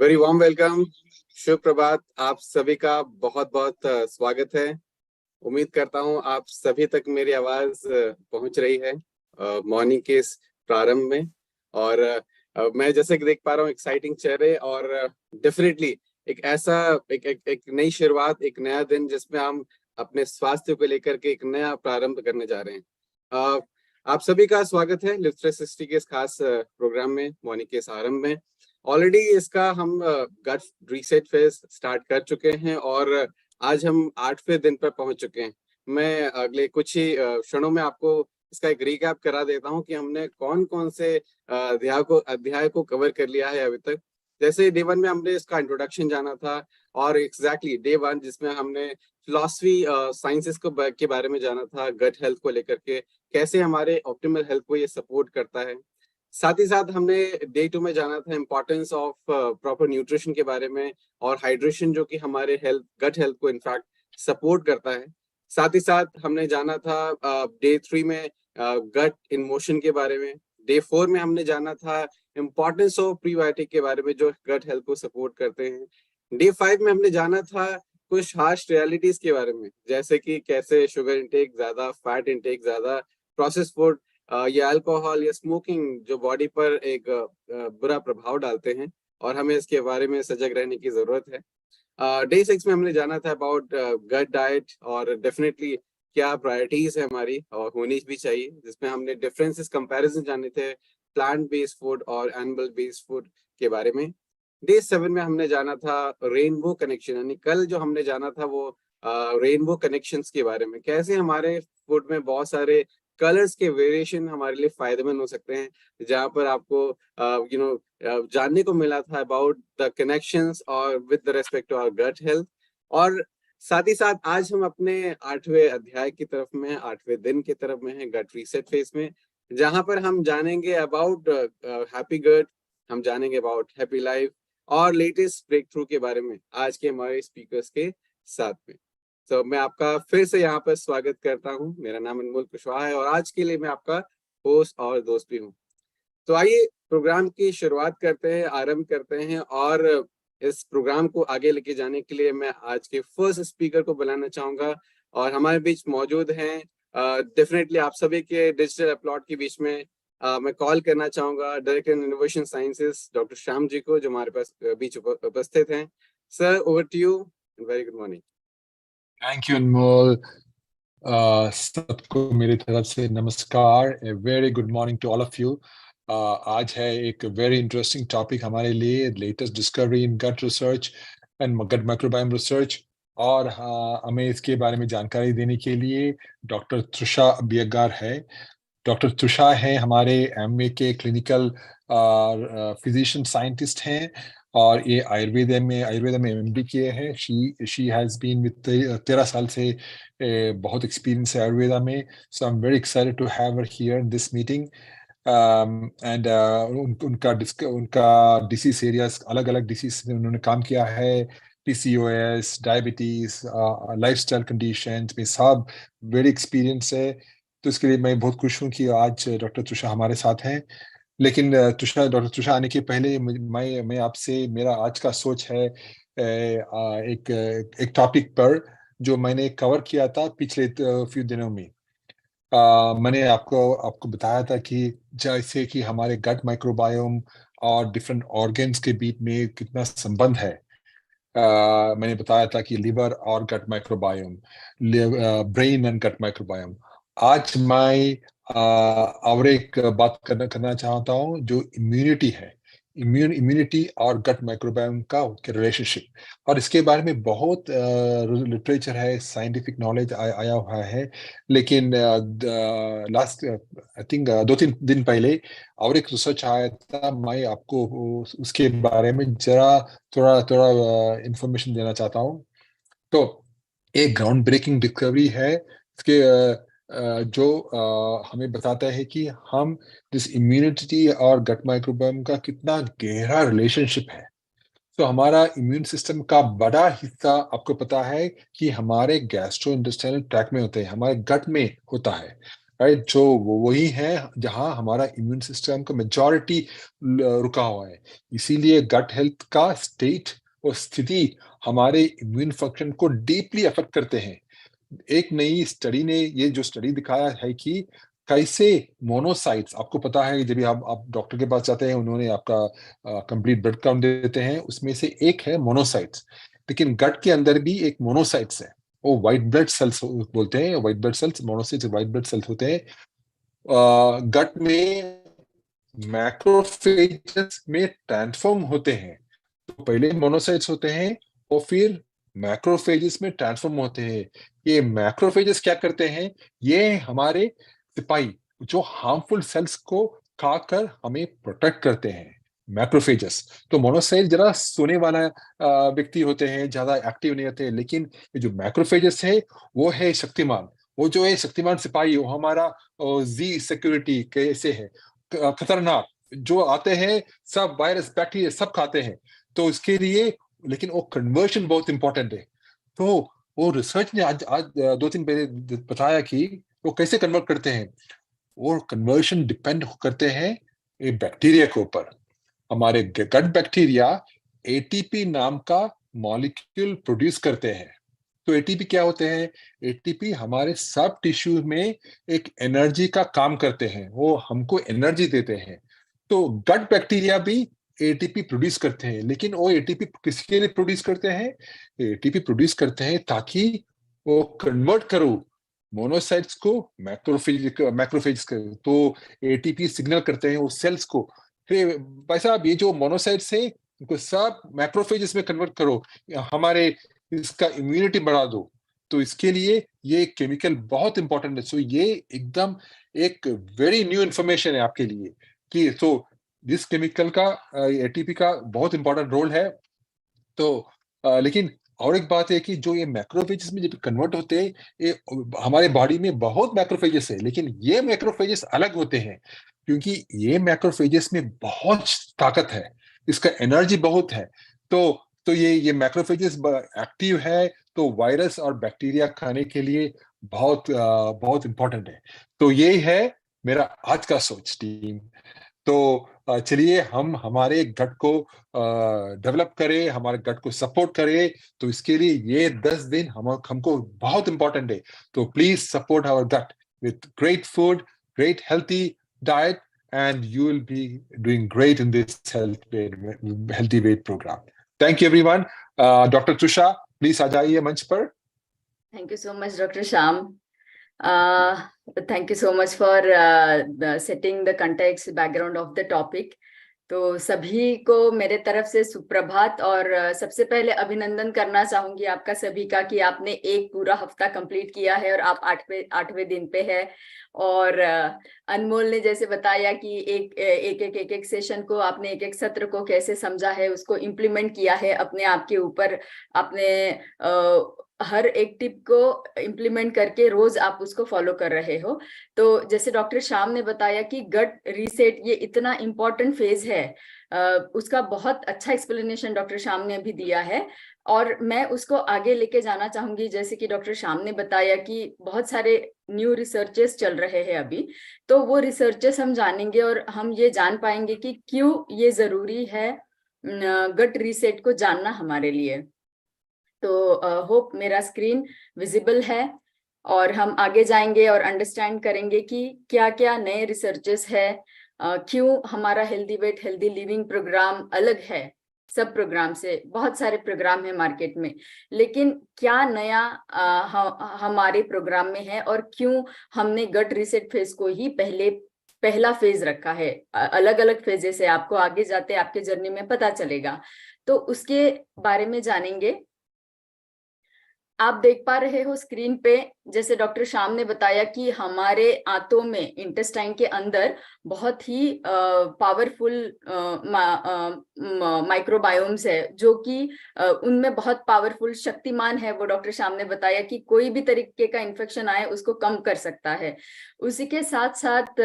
Very warm welcome. शुभ प्रभात। आप सभी का बहुत बहुत स्वागत है। उम्मीद करता हूं आप सभी तक मेरी आवाज पहुंच रही है मॉर्निंग के इस प्रारंभ में। और मैं जैसे कि देख पा रहा हूं एक्साइटिंग चेहरे और डेफिनेटली एक ऐसा एक नई शुरुआत, एक नया दिन जिसमें हम अपने स्वास्थ्य को लेकर के एक नया प्रारंभ करने जा रहे हैं। अ, आप सभी का स्वागत है लिफ्ट 360 के इस खास प्रोग्राम में, मॉर्निंग के इस आरंभ में। ऑलरेडी इसका हम गट रीसेट फेज स्टार्ट कर चुके हैं और आज हम 8वें दिन पर पहुंच चुके हैं। मैं अगले कुछ ही क्षणों में आपको इसका एक रिकैप करा देता हूं कि हमने कौन कौन से अध्याय को कवर कर लिया है अभी तक। जैसे डे 1 में हमने इसका इंट्रोडक्शन जाना था और एग्जैक्टली डे 1 जिसमें हमने फिलॉसफी साइंसेस के बारे में जाना था, गट हेल्थ को लेकर के कैसे हमारे ऑप्टिमल हेल्थ को ये सपोर्ट करता है। साथ ही साथ हमने डे 2 में जाना था इम्पोर्टेंस ऑफ प्रॉपर न्यूट्रिशन के बारे में और हाइड्रेशन जो कि हमारे हेल्थ, गट हेल्थ को इनफैक्ट सपोर्ट करता है। साथ ही साथ हमने जाना था डे 3 में गट इन मोशन के बारे में। डे 4 में हमने जाना था इम्पोर्टेंस ऑफ प्रीबायोटिक के बारे में जो गट हेल्थ को सपोर्ट करते हैं। डे 5 में हमने जाना था कुछ हार्श रियलिटीज के बारे में, जैसे कि कैसे शुगर इंटेक ज्यादा, फैट इंटेक ज्यादा, प्रोसेस फूड या अल्कोहल या स्मोकिंग जो बॉडी पर एक बुरा प्रभाव डालते हैं और हमें इसके बारे में सजग रहने की जरूरत है। डे 6 में हमने जाना था अबाउट गट डाइट और डेफिनेटली क्या प्रायोरिटीज है हमारी और होनी भी चाहिए, जिसमें हमने डिफरेंसेस कंपैरिजन जाने थे प्लांट बेस्ड फूड और एनिमल बेस्ड फूड के बारे में। डे 7 में हमने जाना था रेनबो कनेक्शन, यानी कल जो हमने जाना था वो रेनबो कनेक्शंस के बारे में, कैसे हमारे फूड में बहुत सारे कलर्स के वेरिएशन हमारे लिए फायदेमंद हो सकते हैं, जहाँ पर आपको जानने को मिला था अबाउट द कनेक्शंस और with the respect to our gut health. और साथ ही साथ आज हम अपने 8वें अध्याय की तरफ में, 8वें दिन की तरफ में है, गट रीसेट फेज में, जहाँ पर हम जानेंगे अबाउट हैप्पी गट, हम जानेंगे अबाउट हैप्पी लाइफ और लेटेस्ट ब्रेक थ्रू के बारे में आज के हमारे स्पीकर्स के साथ में। तो मैं आपका फिर से यहाँ पर स्वागत करता हूँ। मेरा नाम अनमोल कुशवाहा है और आज के लिए मैं आपका होस्ट और दोस्त भी हूँ। तो आइए प्रोग्राम की शुरुआत करते हैं, आरंभ करते हैं। और इस प्रोग्राम को आगे लेके जाने के लिए मैं आज के फर्स्ट स्पीकर को बुलाना चाहूंगा और हमारे बीच मौजूद हैं डेफिनेटली आप सभी के डिजिटल अपलॉट के बीच में मैं कॉल करना चाहूंगा director in innovation sciences doctor Shyam ji को, जो हमारे पास बीच उपस्थित हैं। Sir, over to you. Very good morning. Thank you Anmol. सबको मेरी तरफ से नमस्कार। A very good morning to all of you. आज है एक वेरी इंटरेस्टिंग टॉपिक हमारे लिए, latest discovery in gut research and gut microbiome research. और हमें इसके बारे में जानकारी देने के लिए डॉक्टर तृषा बियगार है। डॉक्टर तृषा है हमारे एमए के क्लिनिकल फिजिशियन साइंटिस्ट हैं और ये आयुर्वेद में एमडी किए हैं। शी हैज बीन विद 13 साल से बहुत एक्सपीरियंस है आयुर्वेदा में। So I am very excited to have her here in this meeting. And उनका डिसीज एरियाज, अलग अलग डिसीज में उन्होंने काम किया है। पीसीओएस, डायबिटीज, लाइफस्टाइल कंडीशंस में सब वेरी एक्सपीरियंस है। तो इसके लिए मैं बहुत खुश हूँ कि आज डॉक्टर तुषा हमारे साथ हैं। लेकिन डॉक्टर तुषा आने के पहले मैं आपसे, मेरा आज का सोच है एक एक टॉपिक पर जो मैंने कवर किया था पिछले फ्यू दिनों में। मैंने आपको आपको बताया था कि जैसे कि हमारे गट माइक्रोबायोम और डिफरेंट ऑर्गन्स के बीच में कितना संबंध है। मैंने बताया था कि लिवर और gut microbiome, brain and gut microbiome. आज मैं और एक बात करना चाहता हूँ जो इम्यूनिटी है। इम्यूनिटी और गट माइक्रोबायोम का रिलेशनशिप, और इसके बारे में बहुत लिटरेचर है, साइंटिफिक नॉलेज आया हुआ है। लेकिन लास्ट आई थिंक 2-3 दिन पहले और एक रिसर्च आया था। मैं आपको उसके बारे में जरा थोड़ा थोड़ा इंफॉर्मेशन देना चाहता हूँ। तो एक ग्राउंड ब्रेकिंग डिस्कवरी है इसके जो हमें बताता है कि हम जिस इम्यूनिटी और गट माइक्रोबायोम का कितना गहरा रिलेशनशिप है। तो हमारा इम्यून सिस्टम का बड़ा हिस्सा आपको पता है कि हमारे गैस्ट्रो इंटेस्टाइनल ट्रैक्ट में होते हैं, हमारे गट में होता है। राइट, जो वही है जहां हमारा इम्यून सिस्टम का मेजॉरिटी रुका हुआ है। इसीलिए गट हेल्थ का स्टेट और स्थिति हमारे इम्यून फंक्शन को डीपली अफेक्ट करते हैं। एक नई स्टडी ने ये जो स्टडी दिखाया है कि कैसे मोनोसाइट्स, आपको पता है जब भी आप डॉक्टर के पास जाते हैं, उन्होंने आपका कंप्लीट ब्लड काउंट देते हैं, उसमें से एक है मोनोसाइट्स। लेकिन गट के अंदर भी एक मोनोसाइट्स है, वो व्हाइट ब्लड सेल्स बोलते हैं, white blood cells, monocytes white blood cells होते हैं। गट में मैक्रोफेजेस में ट्रांसफॉर्म होते हैं। तो पहले मोनोसाइट्स होते हैं और फिर मैक्रोफेजेस में ट्रांसफॉर्म होते हैं। ये मैक्रोफेजेस क्या करते हैं? ये हमारे सिपाही जो हार्मफुल सेल्स को खाकर हमें प्रोटेक्ट करते हैं, मैक्रोफेजेस। तो मोनोसाइट जरा सोने वाला व्यक्ति होते हैं, ज्यादा एक्टिव नहीं होते हैं, लेकिन ये जो मैक्रोफेजेस है वो है शक्तिमान। वो जो है शक्तिमान सिपाही, वो हमारा जी सिक्योरिटी कैसे है, खतरनाक जो आते हैं, सब वायरस बैक्टीरिया सब खाते हैं। तो उसके लिए, लेकिन वो कन्वर्शन बहुत इंपॉर्टेंट है। तो वो रिसर्च ने आज आज 2 दिन पहले बताया कि वो कैसे कन्वर्ट करते हैं। वो कन्वर्शन डिपेंड करते हैं ये बैक्टीरिया के ऊपर। हमारे गट बैक्टीरिया एटीपी नाम का मॉलिक्यूल प्रोड्यूस करते हैं। तो एटीपी क्या होते हैं? एटीपी हमारे सब टिश्यू में एक एनर्जी का काम करते हैं, वो हमको एनर्जी देते हैं। तो गट बैक्टीरिया भी एटीपी प्रोड्यूस करते हैं, लेकिन वो एटीपी किसके लिए प्रोड्यूस करते हैं? एटीपी प्रोड्यूस करते हैं ताकि वो कन्वर्ट करो मोनोसाइट्स को मैक्रोफेज कर। तो एटीपी सिग्नल करते हैं वो सेल्स को, फिर भाई साहब ये जो मोनोसाइट्स है इनको सब मैक्रोफेजेस में कन्वर्ट करो, हमारे इसका इम्यूनिटी बढ़ा दो। तो इसके लिए ये केमिकल बहुत इंपॉर्टेंट है। सो ये एकदम एक वेरी न्यू इंफॉर्मेशन है आपके लिए कि तो जिस केमिकल का एटीपी का बहुत इंपॉर्टेंट रोल है। तो लेकिन और एक बात है कि जो ये मैक्रोफेजेस में जब कन्वर्ट होते हैं, ये हमारे बॉडी में बहुत मैक्रोफेजेस है, लेकिन ये मैक्रोफेजेस अलग होते हैं क्योंकि ये मैक्रोफेजेस में बहुत ताकत है, इसका एनर्जी बहुत है। तो ये मैक्रोफेजेस एक्टिव है, तो वायरस और बैक्टीरिया खाने के लिए बहुत इंपॉर्टेंट है। तो ये है मेरा आज का सोच टीम। तो चलिए हम हमारे गट को डेवलप करें, हमारे गट को सपोर्ट करें। तो इसके लिए ये 10 दिन हमको बहुत इंपॉर्टेंट है। तो please support our gut with great food, great healthy diet, and you will be doing great in this healthy weight program. Thank you everyone. Dr. Trusha, please आ जाइए मंच पर। Thank you so much, Dr. Sham. Thank you so much for setting the context background of the topic. तो सभी को मेरे तरफ से सुप्रभात, और सबसे पहले अभिनंदन करना चाहूंगी आपका सभी का कि आपने एक पूरा हफ्ता कंप्लीट किया है और आप 8वें दिन पे है। और अनमोल ने जैसे बताया कि एक सेशन को आपने एक सत्र को कैसे समझा है, उसको इम्प्लीमेंट किया है अपने आप के ऊपर, अपने हर एक टिप को इम्प्लीमेंट करके रोज आप उसको फॉलो कर रहे हो। तो जैसे डॉक्टर श्याम ने बताया कि गट रीसेट ये इतना इम्पोर्टेंट फेज है, उसका बहुत अच्छा एक्सप्लेनेशन डॉक्टर श्याम ने अभी दिया है, और मैं उसको आगे लेके जाना चाहूंगी। जैसे कि डॉक्टर श्याम ने बताया कि बहुत सारे न्यू रिसर्चेस चल रहे हैं अभी, तो वो रिसर्चेस हम जानेंगे और हम ये जान पाएंगे कि क्यों ये जरूरी है गट रीसेट को जानना हमारे लिए। तो होप मेरा स्क्रीन विजिबल है, और हम आगे जाएंगे और अंडरस्टैंड करेंगे कि क्या क्या नए रिसर्चेस है, क्यों हमारा healthy weight healthy living program अलग है सब प्रोग्राम से। बहुत सारे प्रोग्राम है मार्केट में, लेकिन क्या नया हमारे प्रोग्राम में है, और क्यों हमने गट रीसेट फेज को ही पहला फेज रखा है। अलग अलग फेजेस है, आपको आगे जाते आपके जर्नी में पता चलेगा, तो उसके बारे में जानेंगे। आप देख पा रहे हो स्क्रीन पे, जैसे डॉक्टर श्याम ने बताया कि हमारे आंतों में, इंटेस्टाइन के अंदर बहुत ही पावरफुल माइक्रोबायोम्स है, जो कि उनमें बहुत पावरफुल शक्तिमान है। वो डॉक्टर श्याम ने बताया कि कोई भी तरीके का इन्फेक्शन आए उसको कम कर सकता है। उसी के साथ साथ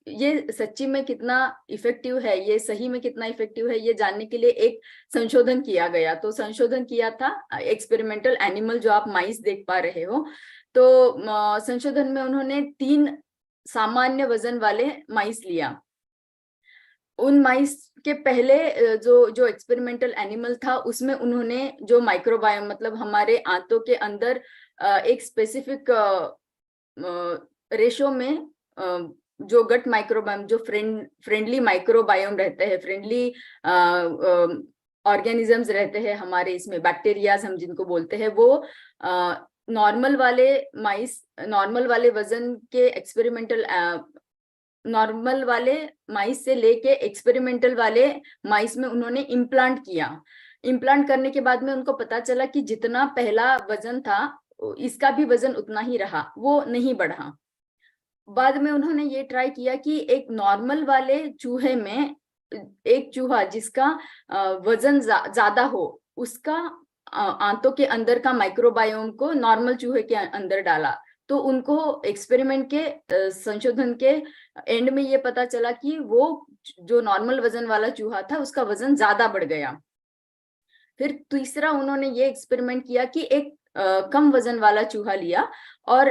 ये सच्ची में कितना इफेक्टिव है, ये सही में कितना इफेक्टिव है, ये जानने के लिए एक संशोधन किया गया। तो संशोधन किया था एक्सपेरिमेंटल एनिमल, जो आप माइस देख पा रहे हो। तो संशोधन में उन्होंने 3 सामान्य वजन वाले माइस लिया। उन माइस के पहले जो एक्सपेरिमेंटल एनिमल था उसमें उन्होंने जो माइक्रोबायोम मतलब हमारे आंतों के अंदर एक स्पेसिफिक रेशो में जो गट माइक्रोबायोम जो फ्रेंडली माइक्रोबायोम रहते हैं, फ्रेंडली ऑर्गेनिजम्स रहते हैं हमारे इसमें, बैक्टीरियाज हम जिनको बोलते हैं, वो नॉर्मल वाले वजन के एक्सपेरिमेंटल नॉर्मल वाले माइस से लेके एक्सपेरिमेंटल वाले माइस में उन्होंने इम्प्लांट किया। इम्प्लांट करने के बाद में उनको पता चला कि जितना पहला वजन था इसका भी वजन उतना ही रहा, वो नहीं बढ़ा। बाद में उन्होंने ये ट्राई किया कि एक नॉर्मल वाले चूहे में एक चूहा जिसका वजन ज्यादा हो उसका आंतों के अंदर का माइक्रोबायोम को नॉर्मल चूहे के अंदर डाला, तो उनको एक्सपेरिमेंट के संशोधन के एंड में ये पता चला कि वो जो नॉर्मल वजन वाला चूहा था उसका वजन ज्यादा बढ़ गया। फिर तीसरा उन्होंने ये एक्सपेरिमेंट किया कि एक कम वजन वाला चूहा लिया और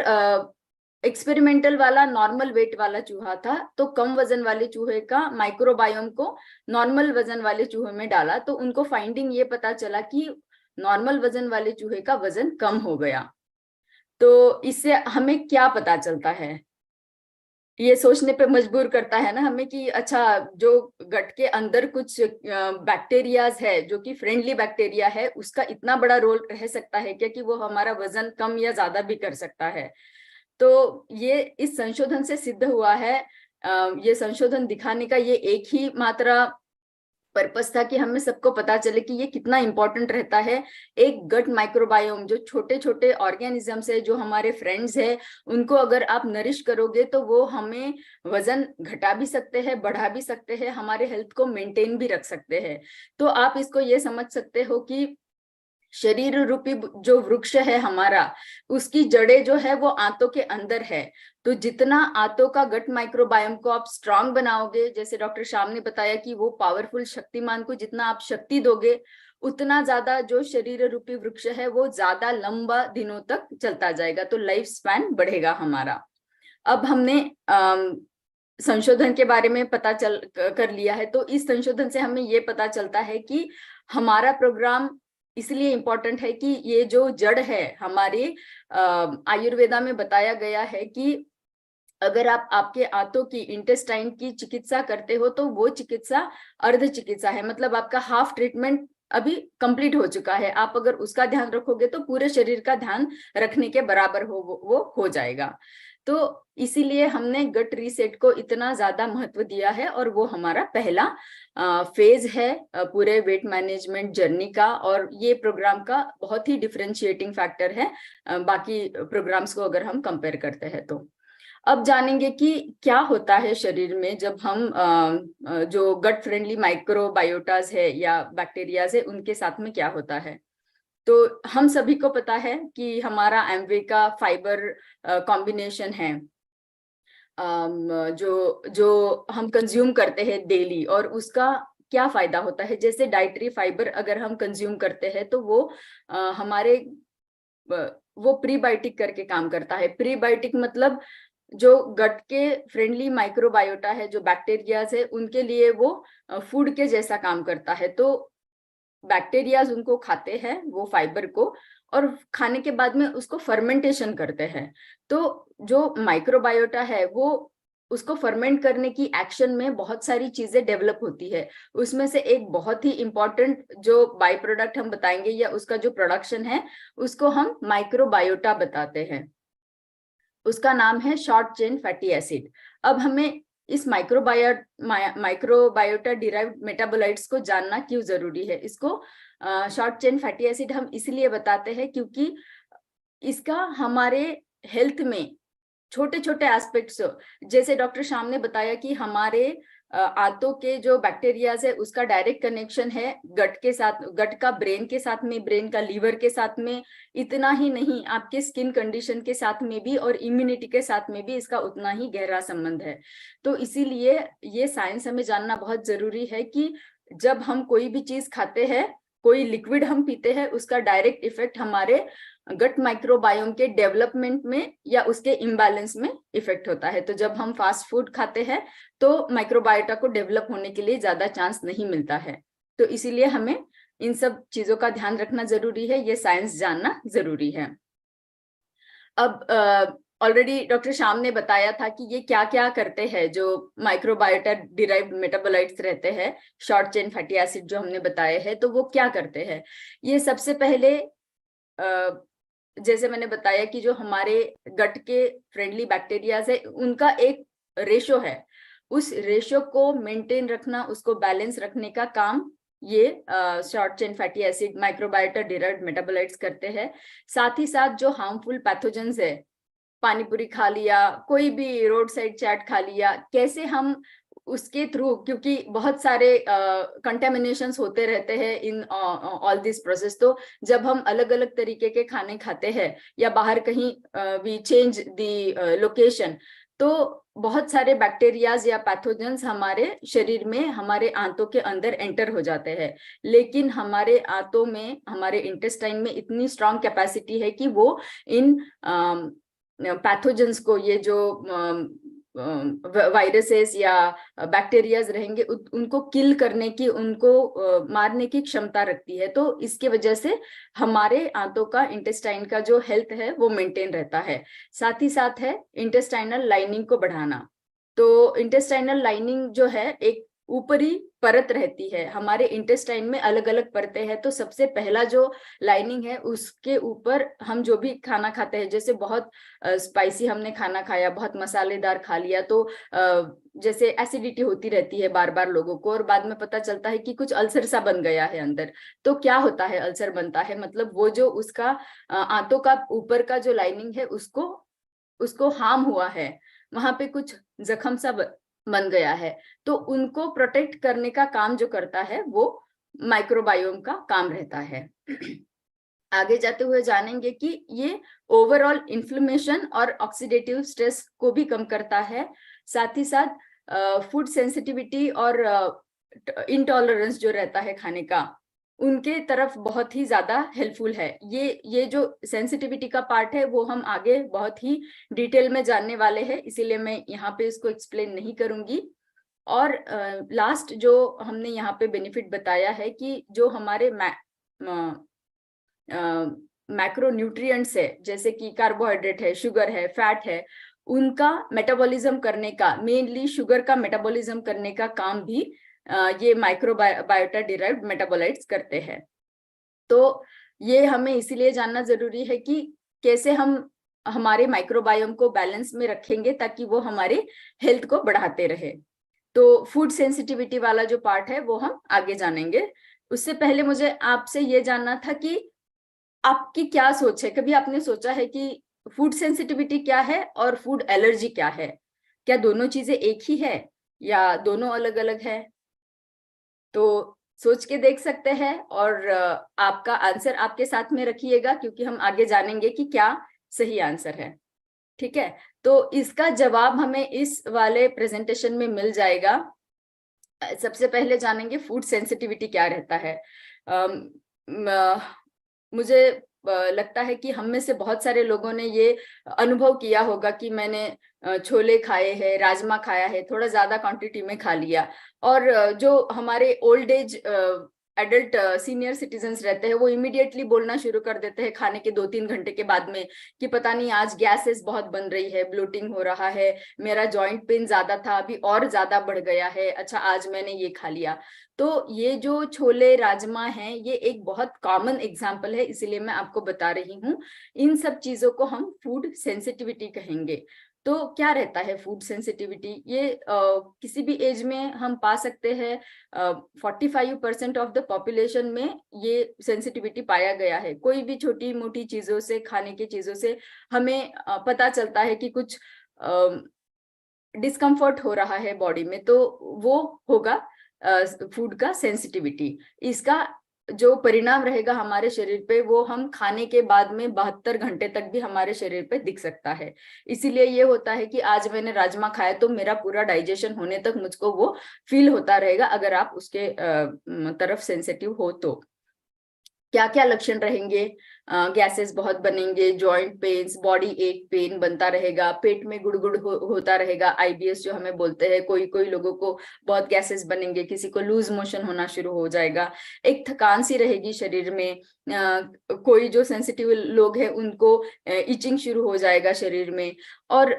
एक्सपेरिमेंटल वाला नॉर्मल वेट वाला चूहा था, तो कम वजन वाले चूहे का माइक्रोबायोम को नॉर्मल वजन वाले चूहे में डाला, तो उनको फाइंडिंग ये पता चला कि नॉर्मल वजन वाले चूहे का वजन कम हो गया। तो इससे हमें क्या पता चलता है, ये सोचने पे मजबूर करता है ना हमें कि अच्छा, जो गट के अंदर कुछ बैक्टीरियाज है जो कि फ्रेंडली बैक्टीरिया है, उसका इतना बड़ा रोल रह सकता है क्या कि वो हमारा वजन कम या ज्यादा भी कर सकता है। तो ये इस संशोधन से सिद्ध हुआ है। ये संशोधन दिखाने का ये एक ही मात्र पर्पस था कि हमें सबको पता चले कि ये कितना इंपॉर्टेंट रहता है। एक गट माइक्रोबायोम जो छोटे छोटे ऑर्गेनिजम्स है, जो हमारे फ्रेंड्स है, उनको अगर आप नरिश करोगे तो वो हमें वजन घटा भी सकते हैं, बढ़ा भी सकते हैं, हमारे हेल्थ को मेंटेन भी रख सकते हैं। तो आप इसको ये समझ सकते हो कि शरीर रूपी जो वृक्ष है हमारा, उसकी जड़ें जो है वो आंतों के अंदर है। तो जितना आंतों का गट माइक्रोबायोम को आप स्ट्रांग बनाओगे, जैसे डॉक्टर श्याम ने बताया कि वो पावरफुल शक्तिमान को जितना आप शक्ति दोगे, उतना ज्यादा जो शरीर रूपी वृक्ष है वो ज्यादा लंबा दिनों तक चलता जाएगा, तो लाइफ स्पैन बढ़ेगा हमारा। अब हमने संशोधन के बारे में पता कर लिया है, तो इस संशोधन से हमें ये पता चलता है कि हमारा प्रोग्राम इसलिए इम्पोर्टेंट है कि ये जो जड़ है हमारी, आयुर्वेदा में बताया गया है कि अगर आप आपके आंतों की इंटेस्टाइन की चिकित्सा करते हो तो वो चिकित्सा अर्ध चिकित्सा है, मतलब आपका हाफ ट्रीटमेंट अभी कंप्लीट हो चुका है। आप अगर उसका ध्यान रखोगे तो पूरे शरीर का ध्यान रखने के बराबर वो हो जाएगा। तो इसीलिए हमने गट रीसेट को इतना ज्यादा महत्व दिया है, और वो हमारा पहला फेज है पूरे वेट मैनेजमेंट जर्नी का, और ये प्रोग्राम का बहुत ही डिफरेंशिएटिंग फैक्टर है बाकी प्रोग्राम्स को अगर हम कंपेयर करते हैं तो। अब जानेंगे कि क्या होता है शरीर में जब हम जो गट फ्रेंडली माइक्रोबायोटास है या बैक्टीरियाज है उनके साथ में क्या होता है। तो हम सभी को पता है कि हमारा एमवे का फाइबर कॉम्बिनेशन है जो हम कंज्यूम करते हैं डेली, और उसका क्या फायदा होता है। जैसे डाइटरी फाइबर अगर हम कंज्यूम करते हैं तो वो हमारे वो प्रीबायोटिक करके काम करता है। प्रीबायोटिक मतलब जो गट के फ्रेंडली माइक्रोबायोटा है, जो बैक्टीरियाज है, उनके लिए वो फूड के जैसा काम करता है। तो बैक्टीरियाज उनको खाते हैं वो फाइबर को, और खाने के बाद में उसको फर्मेंटेशन करते हैं। तो जो माइक्रोबायोटा है वो उसको फर्मेंट करने की एक्शन में बहुत सारी चीजें डेवलप होती है। उसमें से एक बहुत ही इंपॉर्टेंट जो बाय प्रोडक्ट हम बताएंगे या उसका जो प्रोडक्शन है उसको हम माइक्रोबायोटा बताते हैं। उसका नाम है शॉर्ट चेन फैटी एसिड। अब हमें इस माइक्रोबायोटा डिराइव्ड मेटाबोलाइट्स को जानना क्यों जरूरी है। इसको शॉर्ट चेन फैटी एसिड हम इसलिए बताते हैं क्योंकि इसका हमारे हेल्थ में छोटे छोटे एस्पेक्ट्स, जैसे डॉक्टर श्याम ने बताया कि हमारे आंतों के जो बैक्टीरियाज है उसका डायरेक्ट कनेक्शन है गट के साथ, गट का ब्रेन के साथ में, ब्रेन का लीवर के साथ में। इतना ही नहीं, आपके स्किन कंडीशन के साथ में भी और इम्यूनिटी के साथ में भी इसका उतना ही गहरा संबंध है। तो इसीलिए ये साइंस हमें जानना बहुत जरूरी है कि जब हम कोई भी चीज खाते हैं कोई लिक्विड हम पीते हैं उसका डायरेक्ट इफेक्ट हमारे गट माइक्रोबायोम के डेवलपमेंट में या उसके इम्बैलेंस में इफेक्ट होता है। तो जब हम फास्ट फूड खाते हैं तो माइक्रोबायोटा को डेवलप होने के लिए ज्यादा चांस नहीं मिलता है। तो इसीलिए हमें इन सब चीजों का ध्यान रखना जरूरी है, ये साइंस जानना जरूरी है। अब ऑलरेडी डॉक्टर श्याम ने बताया था कि ये क्या क्या करते हैं जो माइक्रोबायोटा डिराइव्ड मेटाबोलाइट्स रहते हैं, शॉर्ट चेन फैटी एसिड जो हमने बताए हैं, तो वो क्या करते हैं। ये सबसे पहले जैसे मैंने बताया कि जो हमारे गट के फ्रेंडली बैक्टीरियाज है उनका एक रेशो है, उस रेशो को मेंटेन रखना, उसको बैलेंस रखने का काम ये short chain fatty acid microbiota derived metabolites करते हैं। साथ ही साथ जो हार्मफुल पैथोजेंस है, पानीपुरी खा लिया, कोई भी रोड साइड चाट खा लिया, कैसे हम उसके थ्रू, क्योंकि बहुत सारे कंटेमिनेशंस होते रहते हैं इन ऑल दिस प्रोसेस, तो जब हम अलग अलग तरीके के खाने खाते हैं या बाहर कहीं वी चेंज द लोकेशन, तो बहुत सारे बैक्टीरियाज या पैथोजेंस हमारे शरीर में, हमारे आंतों के अंदर एंटर हो जाते हैं। लेकिन हमारे आंतों में, हमारे इंटेस्टाइन में इतनी स्ट्रांग कैपेसिटी है कि वो इन पैथोजेंस को, ये जो वायरसेस या बैक्टीरियाज रहेंगे, उनको किल करने की, उनको मारने की क्षमता रखती है। तो इसके वजह से हमारे आंतों का, इंटेस्टाइन का जो हेल्थ है वो मेंटेन रहता है। साथ ही साथ है इंटेस्टाइनल लाइनिंग को बढ़ाना। तो इंटेस्टाइनल लाइनिंग जो है एक ऊपरी परत रहती है, हमारे इंटेस्टाइन में अलग अलग परतें हैं। तो सबसे पहला जो लाइनिंग है उसके ऊपर हम जो भी खाना खाते हैं, जैसे बहुत स्पाइसी हमने खाना खाया, बहुत मसालेदार खा लिया, तो जैसे एसिडिटी होती रहती है बार बार लोगों को, और बाद में पता चलता है कि कुछ अल्सर सा बन गया है अंदर। तो क्या होता है, अल्सर बनता है मतलब वो जो उसका आंतों का ऊपर का जो लाइनिंग है उसको हार्म हुआ है, वहां पे कुछ जख्म सा बन गया है। तो उनको प्रोटेक्ट करने का काम जो करता है वो माइक्रोबायोम का काम रहता है। आगे जाते हुए जानेंगे कि ये ओवरऑल इन्फ्लेमेशन और ऑक्सीडेटिव स्ट्रेस को भी कम करता है। साथ ही साथ फूड सेंसिटिविटी और इंटॉलरेंस जो रहता है खाने का, उनके तरफ बहुत ही ज्यादा हेल्पफुल है। ये जो सेंसिटिविटी का पार्ट है वो हम आगे बहुत ही डिटेल में जानने वाले हैं, इसीलिए मैं यहाँ पे इसको एक्सप्लेन नहीं करूंगी। और लास्ट जो हमने यहाँ पे बेनिफिट बताया है कि जो हमारे मैक्रोन्यूट्रिएंट्स है, जैसे कि कार्बोहाइड्रेट है, शुगर है, फैट है, उनका मेटाबॉलिज्म करने का, मेनली शुगर का मेटाबॉलिज्म करने का काम भी ये माइक्रोबायोटा डिराइव्ड मेटाबोलाइट्स करते हैं। तो ये हमें इसीलिए जानना जरूरी है कि कैसे हम हमारे माइक्रोबायोम को बैलेंस में रखेंगे ताकि वो हमारे हेल्थ को बढ़ाते रहे। तो फूड सेंसिटिविटी वाला जो पार्ट है वो हम आगे जानेंगे। उससे पहले मुझे आपसे ये जानना था कि आपकी क्या सोच है, कभी आपने सोचा है कि फूड सेंसिटिविटी क्या है और फूड एलर्जी क्या है? क्या दोनों चीजें एक ही है या दोनों अलग अलग है? तो सोच के देख सकते हैं और आपका आंसर आपके साथ में रखिएगा, क्योंकि हम आगे जानेंगे कि क्या सही आंसर है। ठीक है, तो इसका जवाब हमें इस वाले प्रेजेंटेशन में मिल जाएगा। सबसे पहले जानेंगे फूड सेंसिटिविटी क्या रहता है। मुझे लगता है कि हम में से बहुत सारे लोगों ने ये अनुभव किया होगा कि मैंने छोले खाए हैं, राजमा खाया है, थोड़ा ज्यादा क्वांटिटी में खा लिया, और जो हमारे old age adult senior citizens रहते हैं वो इमीडिएटली बोलना शुरू कर देते हैं खाने के 2-3 घंटे के बाद में कि पता नहीं आज गैसेस बहुत बन रही है, ब्लोटिंग हो रहा है, मेरा जॉइंट पेन ज्यादा था अभी और ज्यादा बढ़ गया है, अच्छा आज मैंने ये खा लिया। तो ये जो छोले राजमा हैं ये एक बहुत कॉमन एग्जाम्पल है, इसीलिए मैं आपको बता रही हूँ। इन सब चीजों को हम फूड सेंसिटिविटी कहेंगे। तो क्या रहता है फूड सेंसिटिविटी? ये किसी भी एज में हम पा सकते हैं। 45% ऑफ द पॉपुलेशन में ये सेंसिटिविटी पाया गया है। कोई भी छोटी मोटी चीजों से, खाने की चीजों से हमें पता चलता है कि कुछ डिस्कम्फर्ट हो रहा है बॉडी में, तो वो होगा फूड का सेंसिटिविटी। इसका जो परिणाम रहेगा हमारे शरीर पे वो हम खाने के बाद में 72 घंटे तक भी हमारे शरीर पे दिख सकता है। इसीलिए ये होता है कि आज मैंने राजमा खाया तो मेरा पूरा डाइजेशन होने तक मुझको वो फील होता रहेगा, अगर आप उसके तरफ सेंसिटिव हो तो। क्या क्या लक्षण रहेंगे? गैसेस बहुत बनेंगे, जॉइंट पेन्स, बॉडी एक पेन बनता रहेगा, पेट में गुड़गुड़ होता रहेगा, आईबीएस जो हमें बोलते हैं। कोई कोई लोगों को बहुत गैसेस बनेंगे, किसी को लूज मोशन होना शुरू हो जाएगा, एक थकान सी रहेगी शरीर में। कोई जो सेंसिटिव लोग हैं उनको इचिंग शुरू हो जाएगा शरीर में, और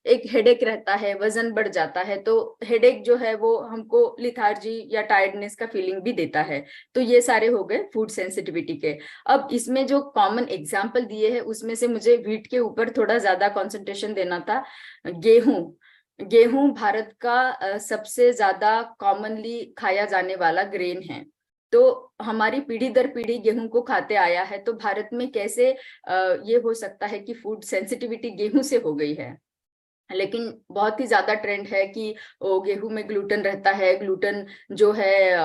एक हेडेक रहता है, वजन बढ़ जाता है। तो हेडेक जो है वो हमको लिथार्जी या टायर्डनेस का फीलिंग भी देता है। तो ये सारे हो गए फूड सेंसिटिविटी के। अब इसमें जो कॉमन एग्जाम्पल दिए हैं उसमें से मुझे व्हीट के ऊपर थोड़ा ज्यादा कंसंट्रेशन देना था। गेहूं भारत का सबसे ज्यादा कॉमनली खाया जाने वाला ग्रेन है। तो हमारी पीढ़ी दर पीढ़ी गेहूं को खाते आया है, तो भारत में कैसे ये हो सकता है कि फूड सेंसिटिविटी गेहूं से हो गई है? लेकिन बहुत ही ज्यादा ट्रेंड है कि गेहूं में ग्लूटेन रहता है, ग्लूटेन जो है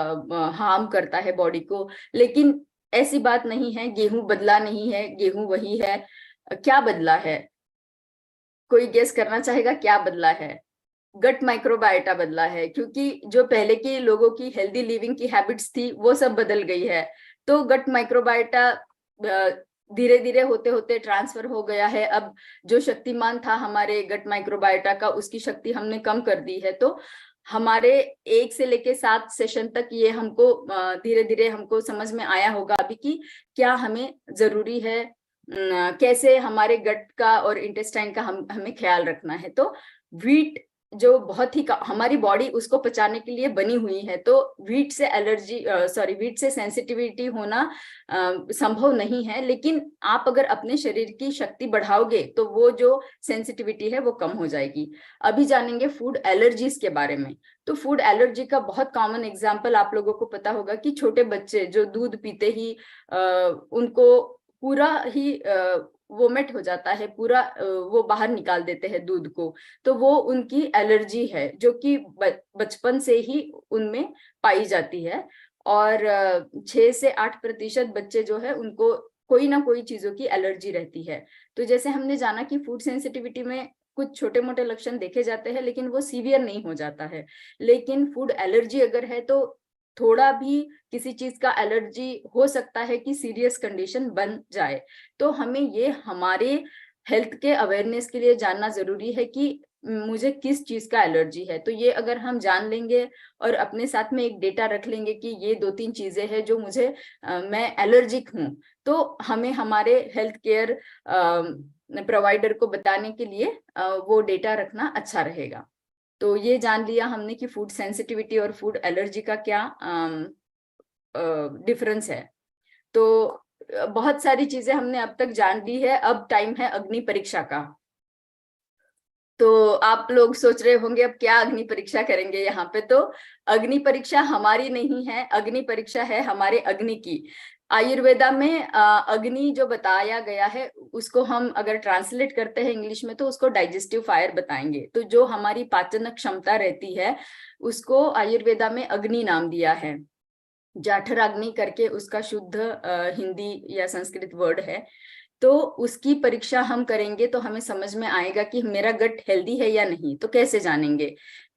हार्म करता है बॉडी को। लेकिन ऐसी बात नहीं है, गेहूं बदला नहीं है, गेहूं वही है। क्या बदला है? कोई गेस करना चाहेगा क्या बदला है? गट माइक्रोबायोटा बदला है, क्योंकि जो पहले के लोगों की हेल्दी लिविंग की हैबिट्स थी वो सब बदल गई है। तो गट माइक्रोबायोटा धीरे धीरे होते होते ट्रांसफर हो गया है। अब जो शक्तिमान था हमारे गट माइक्रोबायोटा का, उसकी शक्ति हमने कम कर दी है। तो हमारे 1 से लेके 7 सेशन तक ये हमको धीरे धीरे हमको समझ में आया होगा अभी कि क्या हमें जरूरी है, कैसे हमारे गट का और इंटेस्टाइन का हमें ख्याल रखना है। तो व्हीट जो बहुत ही हमारी बॉडी उसको पचाने के लिए बनी हुई है, तो व्हीट से व्हीट से सेंसिटिविटी होना संभव नहीं है। लेकिन आप अगर अपने शरीर की शक्ति बढ़ाओगे तो वो जो सेंसिटिविटी है वो कम हो जाएगी। अभी जानेंगे फूड एलर्जीज के बारे में। तो फूड एलर्जी का बहुत कॉमन एग्जाम्पल आप लोगों को पता होगा कि छोटे बच्चे जो दूध पीते ही उनको पूरा ही वोमिट हो जाता है, पूरा वो बाहर निकाल देते हैं दूध को। तो वो उनकी एलर्जी है जो कि बचपन से ही उनमें पाई जाती है। और 6 से 8% बच्चे जो है उनको कोई ना कोई चीजों की एलर्जी रहती है। तो जैसे हमने जाना कि फूड सेंसिटिविटी में कुछ छोटे मोटे लक्षण देखे जाते हैं लेकिन वो सीवियर नहीं हो जाता है। लेकिन फूड एलर्जी अगर है तो थोड़ा भी किसी चीज का एलर्जी हो सकता है कि सीरियस कंडीशन बन जाए। तो हमें ये हमारे हेल्थ के अवेयरनेस के लिए जानना जरूरी है कि मुझे किस चीज का एलर्जी है। तो ये अगर हम जान लेंगे और अपने साथ में एक डेटा रख लेंगे कि ये 2-3 चीजें हैं जो मुझे मैं एलर्जिक हूँ, तो हमें हमारे हेल्थ केयर प्रोवाइडर को बताने के लिए वो डेटा रखना अच्छा रहेगा। तो ये जान लिया हमने कि फूड सेंसिटिविटी और फूड एलर्जी का क्या डिफरेंस है। तो बहुत सारी चीजें हमने अब तक जान ली है। अब टाइम है अग्नि परीक्षा का। तो आप लोग सोच रहे होंगे अब क्या अग्नि परीक्षा करेंगे यहाँ पे। तो अग्नि परीक्षा हमारी नहीं है, अग्नि परीक्षा है हमारे अग्नि की। आयुर्वेदा में अग्नि जो बताया गया है उसको हम अगर ट्रांसलेट करते हैं इंग्लिश में तो उसको डाइजेस्टिव फायर बताएंगे। तो जो हमारी पाचन क्षमता रहती है उसको आयुर्वेदा में अग्नि नाम दिया है। जाठराग्नि करके उसका शुद्ध हिंदी या संस्कृत वर्ड है। तो उसकी परीक्षा हम करेंगे तो हमें समझ में आएगा कि मेरा गट हेल्दी है या नहीं। तो कैसे जानेंगे?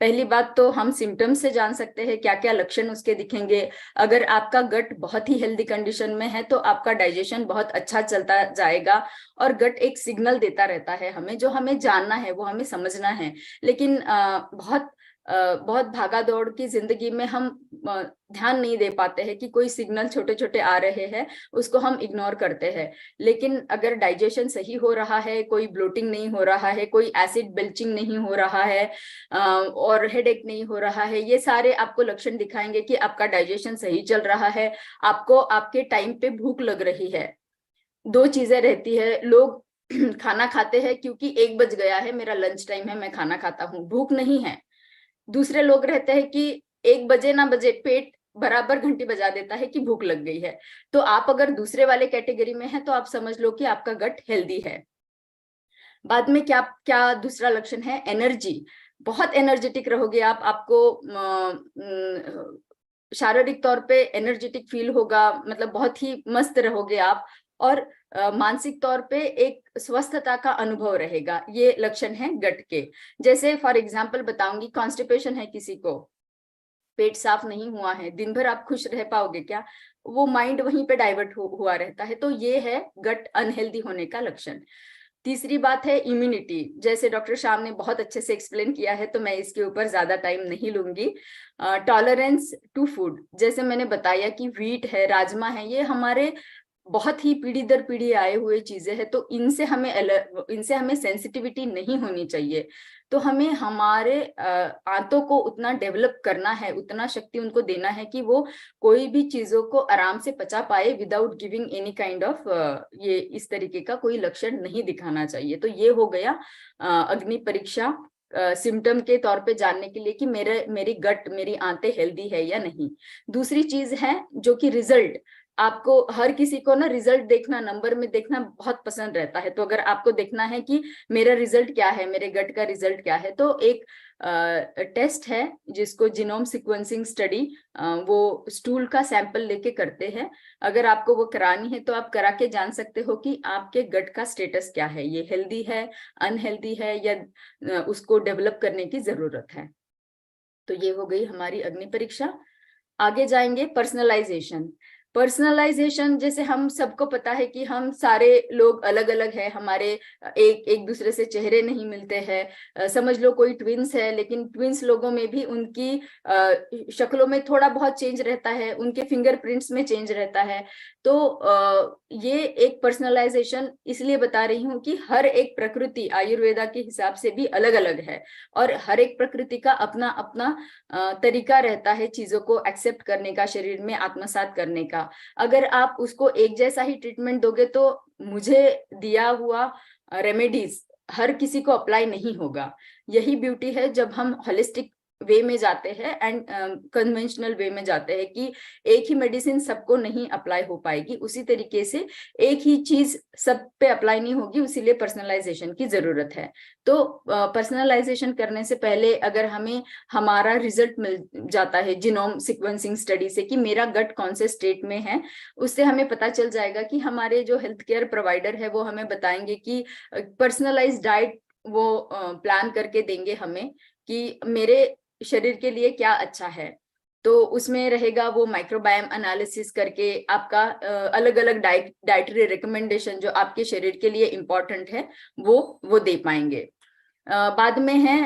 पहली बात तो हम सिम्टम्स से जान सकते हैं, क्या क्या लक्षण उसके दिखेंगे। अगर आपका गट बहुत ही हेल्दी कंडीशन में है तो आपका डाइजेशन बहुत अच्छा चलता जाएगा। और गट एक सिग्नल देता रहता है हमें, जो हमें जानना है, वो हमें समझना है। लेकिन बहुत भागा दौड़ की जिंदगी में हम ध्यान नहीं दे पाते हैं कि कोई सिग्नल छोटे छोटे आ रहे हैं, उसको हम इग्नोर करते हैं। लेकिन अगर डाइजेशन सही हो रहा है, कोई ब्लोटिंग नहीं हो रहा है, कोई एसिड बेल्चिंग नहीं हो रहा है और हेडेक नहीं हो रहा है, ये सारे आपको लक्षण दिखाएंगे कि आपका डाइजेशन सही चल रहा है, आपको आपके टाइम पे भूख लग रही है। 2 चीजें रहती है, लोग खाना खाते हैं क्योंकि 1 बज गया है, मेरा लंच टाइम है, मैं खाना खाता हूँ, भूख नहीं है। दूसरे लोग रहते हैं कि 1 बजे ना बजे पेट बराबर घंटी बजा देता है कि भूख लग गई है। तो आप अगर दूसरे वाले कैटेगरी में हैं तो आप समझ लो कि आपका गट हेल्दी है। बाद में क्या क्या दूसरा लक्षण है? एनर्जी। बहुत एनर्जेटिक रहोगे आप, आपको शारीरिक तौर पे एनर्जेटिक फील होगा, मतलब बहुत ही मस्त रहोगे आप। और मानसिक तौर पे एक स्वस्थता का अनुभव रहेगा। ये लक्षण है गट के। जैसे फॉर एग्जांपल बताऊंगी, कॉन्स्टिपेशन है किसी को, पेट साफ नहीं हुआ है, दिन भर आप खुश रह पाओगे क्या? वो माइंड वहीं पे डाइवर्ट हुआ रहता है। तो ये है गट अनहेल्दी होने का लक्षण। तीसरी बात है इम्यूनिटी। जैसे डॉक्टर श्याम ने बहुत अच्छे से एक्सप्लेन किया है, तो मैं इसके ऊपर ज्यादा टाइम नहीं लूंगी। टॉलरेंस टू फूड, जैसे मैंने बताया कि व्हीट है, राजमा है, ये हमारे बहुत ही पीढ़ी दर पीढ़ी आए हुए चीजें हैं, तो इनसे हमें सेंसिटिविटी नहीं होनी चाहिए। तो हमें हमारे आंतों को उतना डेवलप करना है, उतना शक्ति उनको देना है कि वो कोई भी चीजों को आराम से पचा पाए without giving any kind of ये इस तरीके का कोई लक्षण नहीं दिखाना चाहिए। तो ये हो गया अग्नि परीक्षा सिम्टम के तौर पे जानने के लिए कि मेरी आंतें हेल्दी है या नहीं। दूसरी चीज है जो कि रिजल्ट। आपको हर किसी को ना रिजल्ट देखना, नंबर में देखना बहुत पसंद रहता है। तो अगर आपको देखना है कि मेरा रिजल्ट क्या है, मेरे गट का रिजल्ट क्या है, तो एक टेस्ट है जिसको जीनोम सीक्वेंसिंग स्टडी, वो स्टूल का सैंपल लेके करते हैं। अगर आपको वो करानी है तो आप करा के जान सकते हो कि आपके गट का स्टेटस क्या है, ये हेल्दी है, अनहेल्दी है, या उसको डेवलप करने की जरूरत है। तो ये हो गई हमारी अग्नि परीक्षा। आगे जाएंगे पर्सनलाइजेशन। पर्सनलाइजेशन, जैसे हम सबको पता है कि हम सारे लोग अलग अलग हैं, हमारे एक दूसरे से चेहरे नहीं मिलते हैं। समझ लो कोई ट्विंस है, लेकिन ट्विंस लोगों में भी उनकी शक्लों में थोड़ा बहुत चेंज रहता है, उनके फिंगरप्रिंट्स में चेंज रहता है। तो ये एक पर्सनलाइजेशन इसलिए बता रही हूँ कि हर एक प्रकृति आयुर्वेदा के हिसाब से भी अलग अलग है, और हर एक प्रकृति का अपना अपना तरीका रहता है चीजों को एक्सेप्ट करने का, शरीर में आत्मसात करने का। अगर आप उसको एक जैसा ही ट्रीटमेंट दोगे तो मुझे दिया हुआ रेमेडीज हर किसी को अप्लाई नहीं होगा। यही ब्यूटी है जब हम होलिस्टिक वे में जाते हैं एंड कन्वेंशनल वे में जाते हैं कि एक ही मेडिसिन सबको नहीं अप्लाई हो पाएगी, उसी तरीके से एक ही चीज सब पे अप्लाई नहीं होगी, इसीलिए पर्सनलाइजेशन की जरूरत है। तो पर्सनलाइजेशन करने से पहले अगर हमें हमारा रिजल्ट मिल जाता है जीनोम सीक्वेंसिंग स्टडी से कि मेरा गट कौन से स्टेट में है, उससे हमें पता चल जाएगा कि हमारे जो हेल्थ केयर प्रोवाइडर है वो हमें बताएंगे कि पर्सनलाइज डाइट वो प्लान करके देंगे हमें कि मेरे शरीर के लिए क्या अच्छा है। तो उसमें रहेगा वो माइक्रोबायोम एनालिसिस करके आपका अलग अलग डाइटरी रिकमेंडेशन जो आपके शरीर के लिए इम्पोर्टेंट है वो दे पाएंगे। बाद में है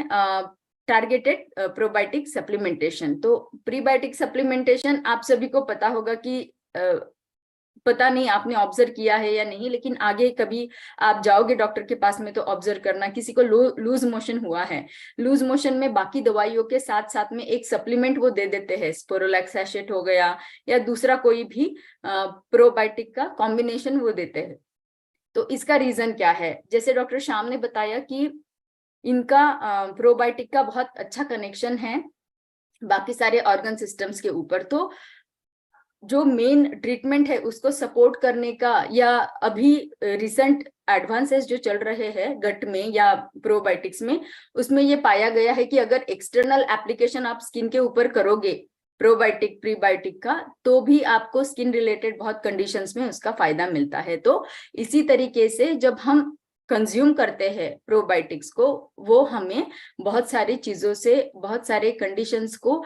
टारगेटेड प्रोबायोटिक सप्लीमेंटेशन। तो प्रीबायोटिक सप्लीमेंटेशन आप सभी को पता होगा कि पता नहीं आपने ऑब्जर्व किया है या नहीं, लेकिन आगे कभी आप जाओगे डॉक्टर के पास में तो ऑब्जर्व करना, किसी को लूज मोशन हुआ है, लूज मोशन में बाकी दवाइयों के साथ साथ में एक सप्लीमेंट वो दे देते हैं, स्पोरोलैक्स एसिड हो गया या दूसरा कोई भी प्रोबायोटिक का कॉम्बिनेशन वो देते हैं। तो इसका रीजन क्या है? जैसे डॉक्टर श्याम ने बताया कि इनका प्रोबायोटिक का बहुत अच्छा कनेक्शन है बाकी सारे ऑर्गन सिस्टम्स के ऊपर। तो जो मेन ट्रीटमेंट है उसको सपोर्ट करने का, या अभी रिसेंट एडवांसेस जो चल रहे हैं गट में या प्रोबायोटिक्स में, उसमें ये पाया गया है कि अगर एक्सटर्नल एप्लीकेशन आप स्किन के ऊपर करोगे प्रोबायोटिक प्रीबायोटिक का, तो भी आपको स्किन रिलेटेड बहुत कंडीशंस में उसका फायदा मिलता है। तो इसी तरीके से जब हम कंज्यूम करते हैं प्रोबायोटिक्स को, वो हमें बहुत सारी चीजों से, बहुत सारे कंडीशंस को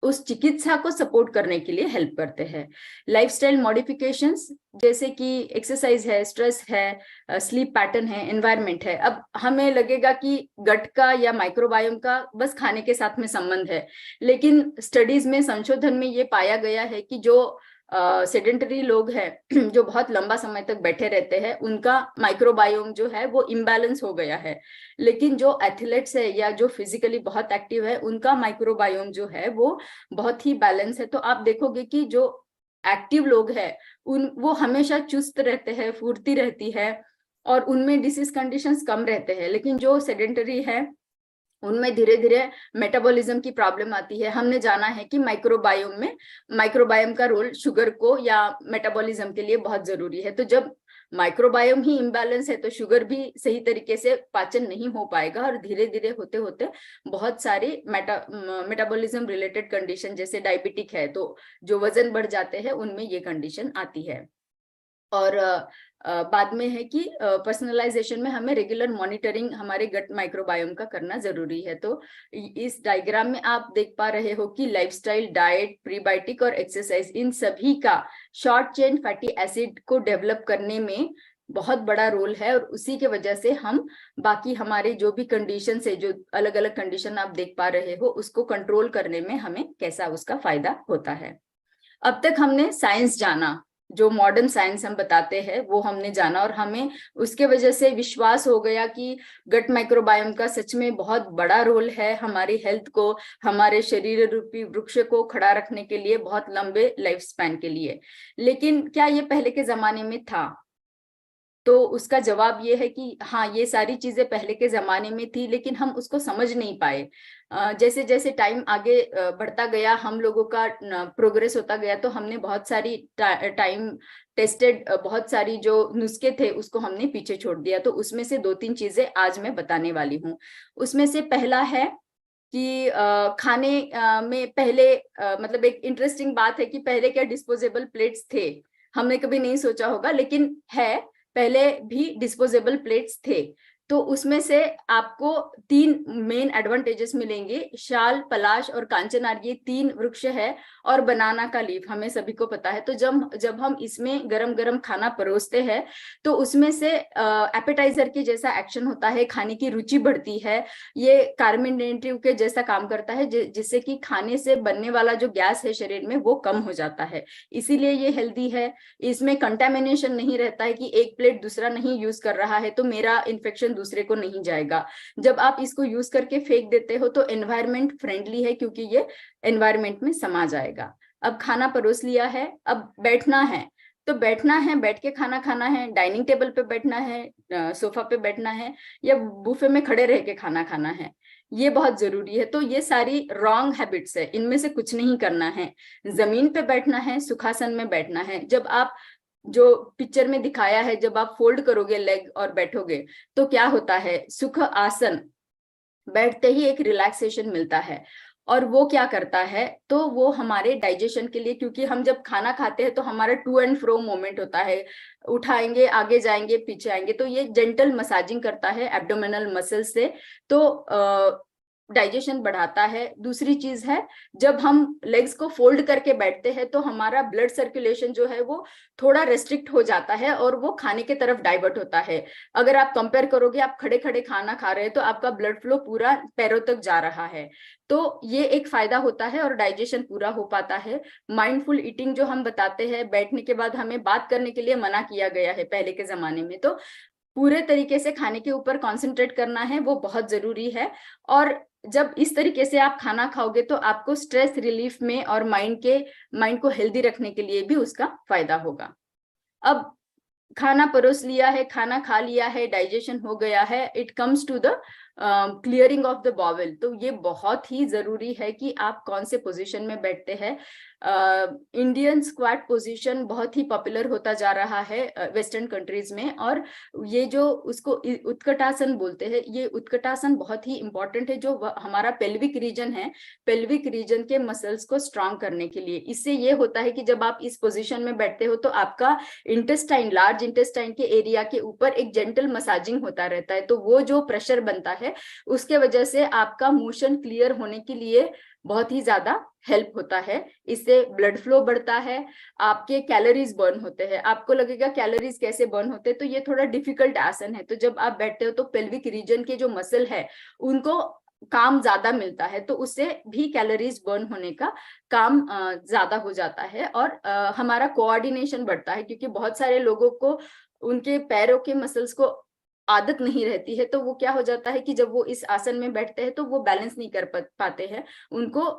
उस चिकित्सा को सपोर्ट करने के लिए हेल्प करते हैं। लाइफस्टाइल मॉडिफिकेशंस जैसे कि एक्सरसाइज है, स्ट्रेस है, स्लीप पैटर्न है, एनवायरनमेंट है। अब हमें लगेगा कि गट का या माइक्रोबायोम का बस खाने के साथ में संबंध है, लेकिन स्टडीज में, संशोधन में ये पाया गया है कि जो सेडेंटरी लोग हैं जो बहुत लंबा समय तक बैठे रहते हैं, उनका माइक्रोबायोम जो है वो इम्बैलेंस हो गया है, लेकिन जो एथलीट्स है या जो फिजिकली बहुत एक्टिव है, उनका माइक्रोबायोम जो है वो बहुत ही बैलेंस है। तो आप देखोगे कि जो एक्टिव लोग हैं वो हमेशा चुस्त रहते हैं, फुर्ती रहती है, और उनमें डिसीज कंडीशंस कम रहते हैं। लेकिन जो सेडेंटरी है उनमें धीरे धीरे मेटाबॉलिज्म की प्रॉब्लम आती है। हमने जाना है कि माइक्रोबायोम का रोल शुगर को या मेटाबॉलिज्म के लिए बहुत जरूरी है। तो जब माइक्रोबायोम ही इम्बैलेंस है तो शुगर भी सही तरीके से पाचन नहीं हो पाएगा, और धीरे धीरे होते होते बहुत सारी मेटाबॉलिज्म रिलेटेड कंडीशन जैसे डायबिटिक है, तो जो वजन बढ़ जाते हैं उनमें ये कंडीशन आती है। और बाद में है कि पर्सनलाइजेशन में हमें रेगुलर मॉनिटरिंग हमारे गट माइक्रोबायोम का करना जरूरी है। तो इस डायग्राम में आप देख पा रहे हो कि लाइफस्टाइल, डाइट, प्रीबायोटिक और एक्सरसाइज, इन सभी का शॉर्ट चेन फैटी एसिड को डेवलप करने में बहुत बड़ा रोल है। और उसी के वजह से हम बाकी हमारे जो भी कंडीशन है, जो अलग अलग कंडीशन आप देख पा रहे हो, उसको कंट्रोल करने में हमें कैसा उसका फायदा होता है। अब तक हमने साइंस जाना, जो मॉडर्न साइंस हम बताते हैं वो हमने जाना, और हमें उसके वजह से विश्वास हो गया कि गट माइक्रोबायोम का सच में बहुत बड़ा रोल है हमारी हेल्थ को, हमारे शरीर रूपी वृक्ष को खड़ा रखने के लिए, बहुत लंबे लाइफ स्पैन के लिए। लेकिन क्या ये पहले के जमाने में था? तो उसका जवाब ये है कि हाँ, ये सारी चीजें पहले के जमाने में थी, लेकिन हम उसको समझ नहीं पाए। जैसे जैसे टाइम आगे बढ़ता गया, हम लोगों का प्रोग्रेस होता गया, तो हमने बहुत सारी टाइम टेस्टेड बहुत सारी जो नुस्खे थे उसको हमने पीछे छोड़ दिया। तो उसमें से 2-3 चीजें आज मैं बताने वाली हूँ। उसमें से पहला है कि खाने में पहले मतलब एक इंटरेस्टिंग बात है कि पहले क्या डिस्पोजेबल प्लेट्स थे? हमने कभी नहीं सोचा होगा, लेकिन है, पहले भी डिस्पोजेबल प्लेट्स थे। तो उसमें से आपको 3 मेन एडवांटेजेस मिलेंगे। शाल, पलाश और कांचनार, ये 3 वृक्ष है, और बनाना का लीफ हमें सभी को पता है। तो जब हम इसमें गरम गरम खाना परोसते हैं तो उसमें से एपेटाइजर के जैसा एक्शन होता है, खाने की रुचि बढ़ती है। ये कार्बोनेटिव के जैसा काम करता है, जिससे कि खाने से बनने वाला जो गैस है शरीर में वो कम हो जाता है, इसीलिए ये हेल्दी है। इसमें कंटेमिनेशन नहीं रहता है कि एक प्लेट दूसरा नहीं यूज कर रहा है तो मेरा इन्फेक्शन दूसरे को नहीं जाएगा। जब आप इसको यूज करके फेंक देते हो तो एनवायरमेंट फ्रेंडली है, क्योंकि ये एनवायरमेंट में समा जाएगा। अब खाना परोस लिया है, अब बैठना है। तो बैठना है, बैठ के खाना खाना है, डाइनिंग टेबल पे बैठना है, सोफा पे बैठना है, या बुफे में खड़े रह के खाना खाना है, ये बहुत जरूरी है। तो ये सारी रॉन्ग हैबिट्स है, इनमें से कुछ नहीं करना है। जमीन पे बैठना है, सुखासन में बैठना है। जब आप, जो पिक्चर में दिखाया है, जब आप फोल्ड करोगे लेग और बैठोगे तो क्या होता है, सुख आसन, बैठते ही एक रिलैक्सेशन मिलता है। और वो क्या करता है, तो वो हमारे डाइजेशन के लिए, क्योंकि हम जब खाना खाते हैं तो हमारा टू एंड फ्रो मोमेंट होता है, उठाएंगे, आगे जाएंगे, पीछे आएंगे, तो ये जेंटल मसाजिंग करता है एब्डोमिनल मसल से, तो डाइजेशन बढ़ाता है। दूसरी चीज है, जब हम लेग्स को फोल्ड करके बैठते हैं तो हमारा ब्लड सर्कुलेशन जो है वो थोड़ा रेस्ट्रिक्ट हो जाता है और वो खाने की तरफ डाइवर्ट होता है। अगर आप कंपेयर करोगे, आप खड़े खड़े खाना खा रहे हैं तो आपका ब्लड फ्लो पूरा पैरों तक जा रहा है, तो ये एक फायदा होता है और डाइजेशन पूरा हो पाता है। माइंडफुल ईटिंग जो हम बताते हैं, बैठने के बाद हमें बात करने के लिए मना किया गया है पहले के जमाने में, तो पूरे तरीके से खाने के ऊपर कंसंट्रेट करना है, वो बहुत जरूरी है। और जब इस तरीके से आप खाना खाओगे तो आपको स्ट्रेस रिलीफ में और माइंड को हेल्दी रखने के लिए भी उसका फायदा होगा। अब खाना परोस लिया है, खाना खा लिया है, डाइजेशन हो गया है, it comes to the clearing of the bowel. तो ये बहुत ही जरूरी है कि आप कौन से पोजीशन में बैठते हैं। इंडियन स्क्वाट पोजीशन बहुत ही पॉपुलर होता जा रहा है वेस्टर्न कंट्रीज में, और ये जो उसको उत्कटासन बोलते हैं, ये उत्कटासन बहुत ही इंपॉर्टेंट है, जो हमारा पेल्विक रीजन है, पेल्विक रीजन के मसल्स को स्ट्रांग करने के लिए। इससे ये होता है कि जब आप इस पोजीशन में बैठते हो तो आपका इंटेस्टाइन, लार्ज इंटेस्टाइन के एरिया के ऊपर एक जेंटल मसाजिंग होता रहता है, तो वो जो प्रेशर बनता है उसके वजह से आपका मोशन क्लियर होने के लिए बहुत ही ज्यादा हेल्प होता है। इससे ब्लड फ्लो बढ़ता है, आपके कैलोरीज बर्न होते हैं। आपको लगेगा कैलोरीज कैसे बर्न होते हैं, तो ये थोड़ा डिफिकल्ट आसन है। तो जब आप बैठते हो तो पेल्विक रीजन के जो मसल है उनको काम ज्यादा मिलता है, तो उससे भी कैलोरीज बर्न होने का काम ज्यादा हो जाता है, और हमारा कोऑर्डिनेशन बढ़ता है, क्योंकि बहुत सारे लोगों को उनके पैरों के मसल्स को आदत नहीं रहती है, तो वो क्या हो जाता है कि जब वो इस आसन में बैठते हैं तो वो बैलेंस नहीं कर पाते हैं, उनको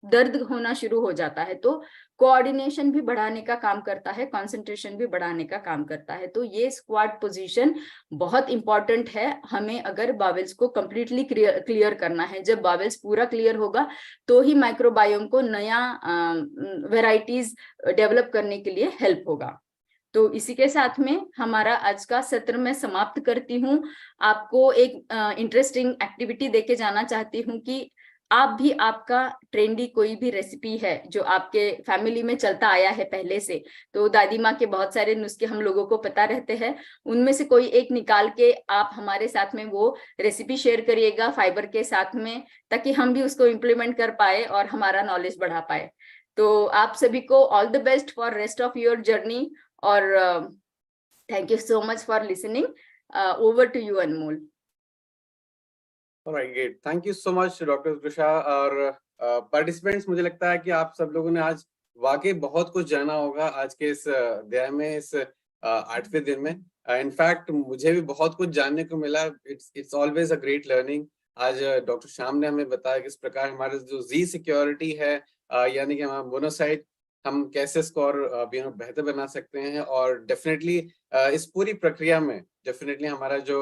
दर्द होना शुरू हो जाता है। तो कोऑर्डिनेशन भी बढ़ाने का काम करता है, कंसंट्रेशन भी बढ़ाने का काम करता है। तो ये स्क्वाट पोजीशन बहुत इंपॉर्टेंट है हमें, अगर बावेल्स को कंप्लीटली क्लियर करना है। जब बावेल्स पूरा क्लियर होगा तो ही माइक्रोबायोम को नया वेराइटीज डेवलप करने के लिए हेल्प होगा। तो इसी के साथ में हमारा आज का सत्र मैं समाप्त करती हूँ। आपको एक इंटरेस्टिंग एक्टिविटी देके जाना चाहती हूँ कि आप भी आपका ट्रेंडी कोई भी रेसिपी है जो आपके फैमिली में चलता आया है पहले से, तो दादी माँ के बहुत सारे नुस्खे हम लोगों को पता रहते हैं, उनमें से कोई एक निकाल के आप हमारे साथ में वो रेसिपी शेयर करिएगा फाइबर के साथ में, ताकि हम भी उसको इम्प्लीमेंट कर पाए और हमारा नॉलेज बढ़ा पाए। तो आप सभी को all the best for rest of your journey, और thank you so much for listening. Over to you Anmol. Alright, great. Thank you so much, doctor Trisha. और पार्टिसिपेंट्स, मुझे लगता है कि आप सब लोगों ने आज वाकई बहुत कुछ जाना होगा आज के इस अध्याय में, इस 8वें दिन में। इनफैक्ट मुझे भी बहुत कुछ जानने को मिला। It's always a great learning. आज डॉक्टर श्याम ने हमें बताया किस प्रकार हमारे जो जी सिक्योरिटी है, यानी कि हमारा मोनोसाइट, हम कैसे इसको और बेहतर बना सकते हैं। और डेफिनेटली इस पूरी प्रक्रिया में डेफिनेटली हमारा जो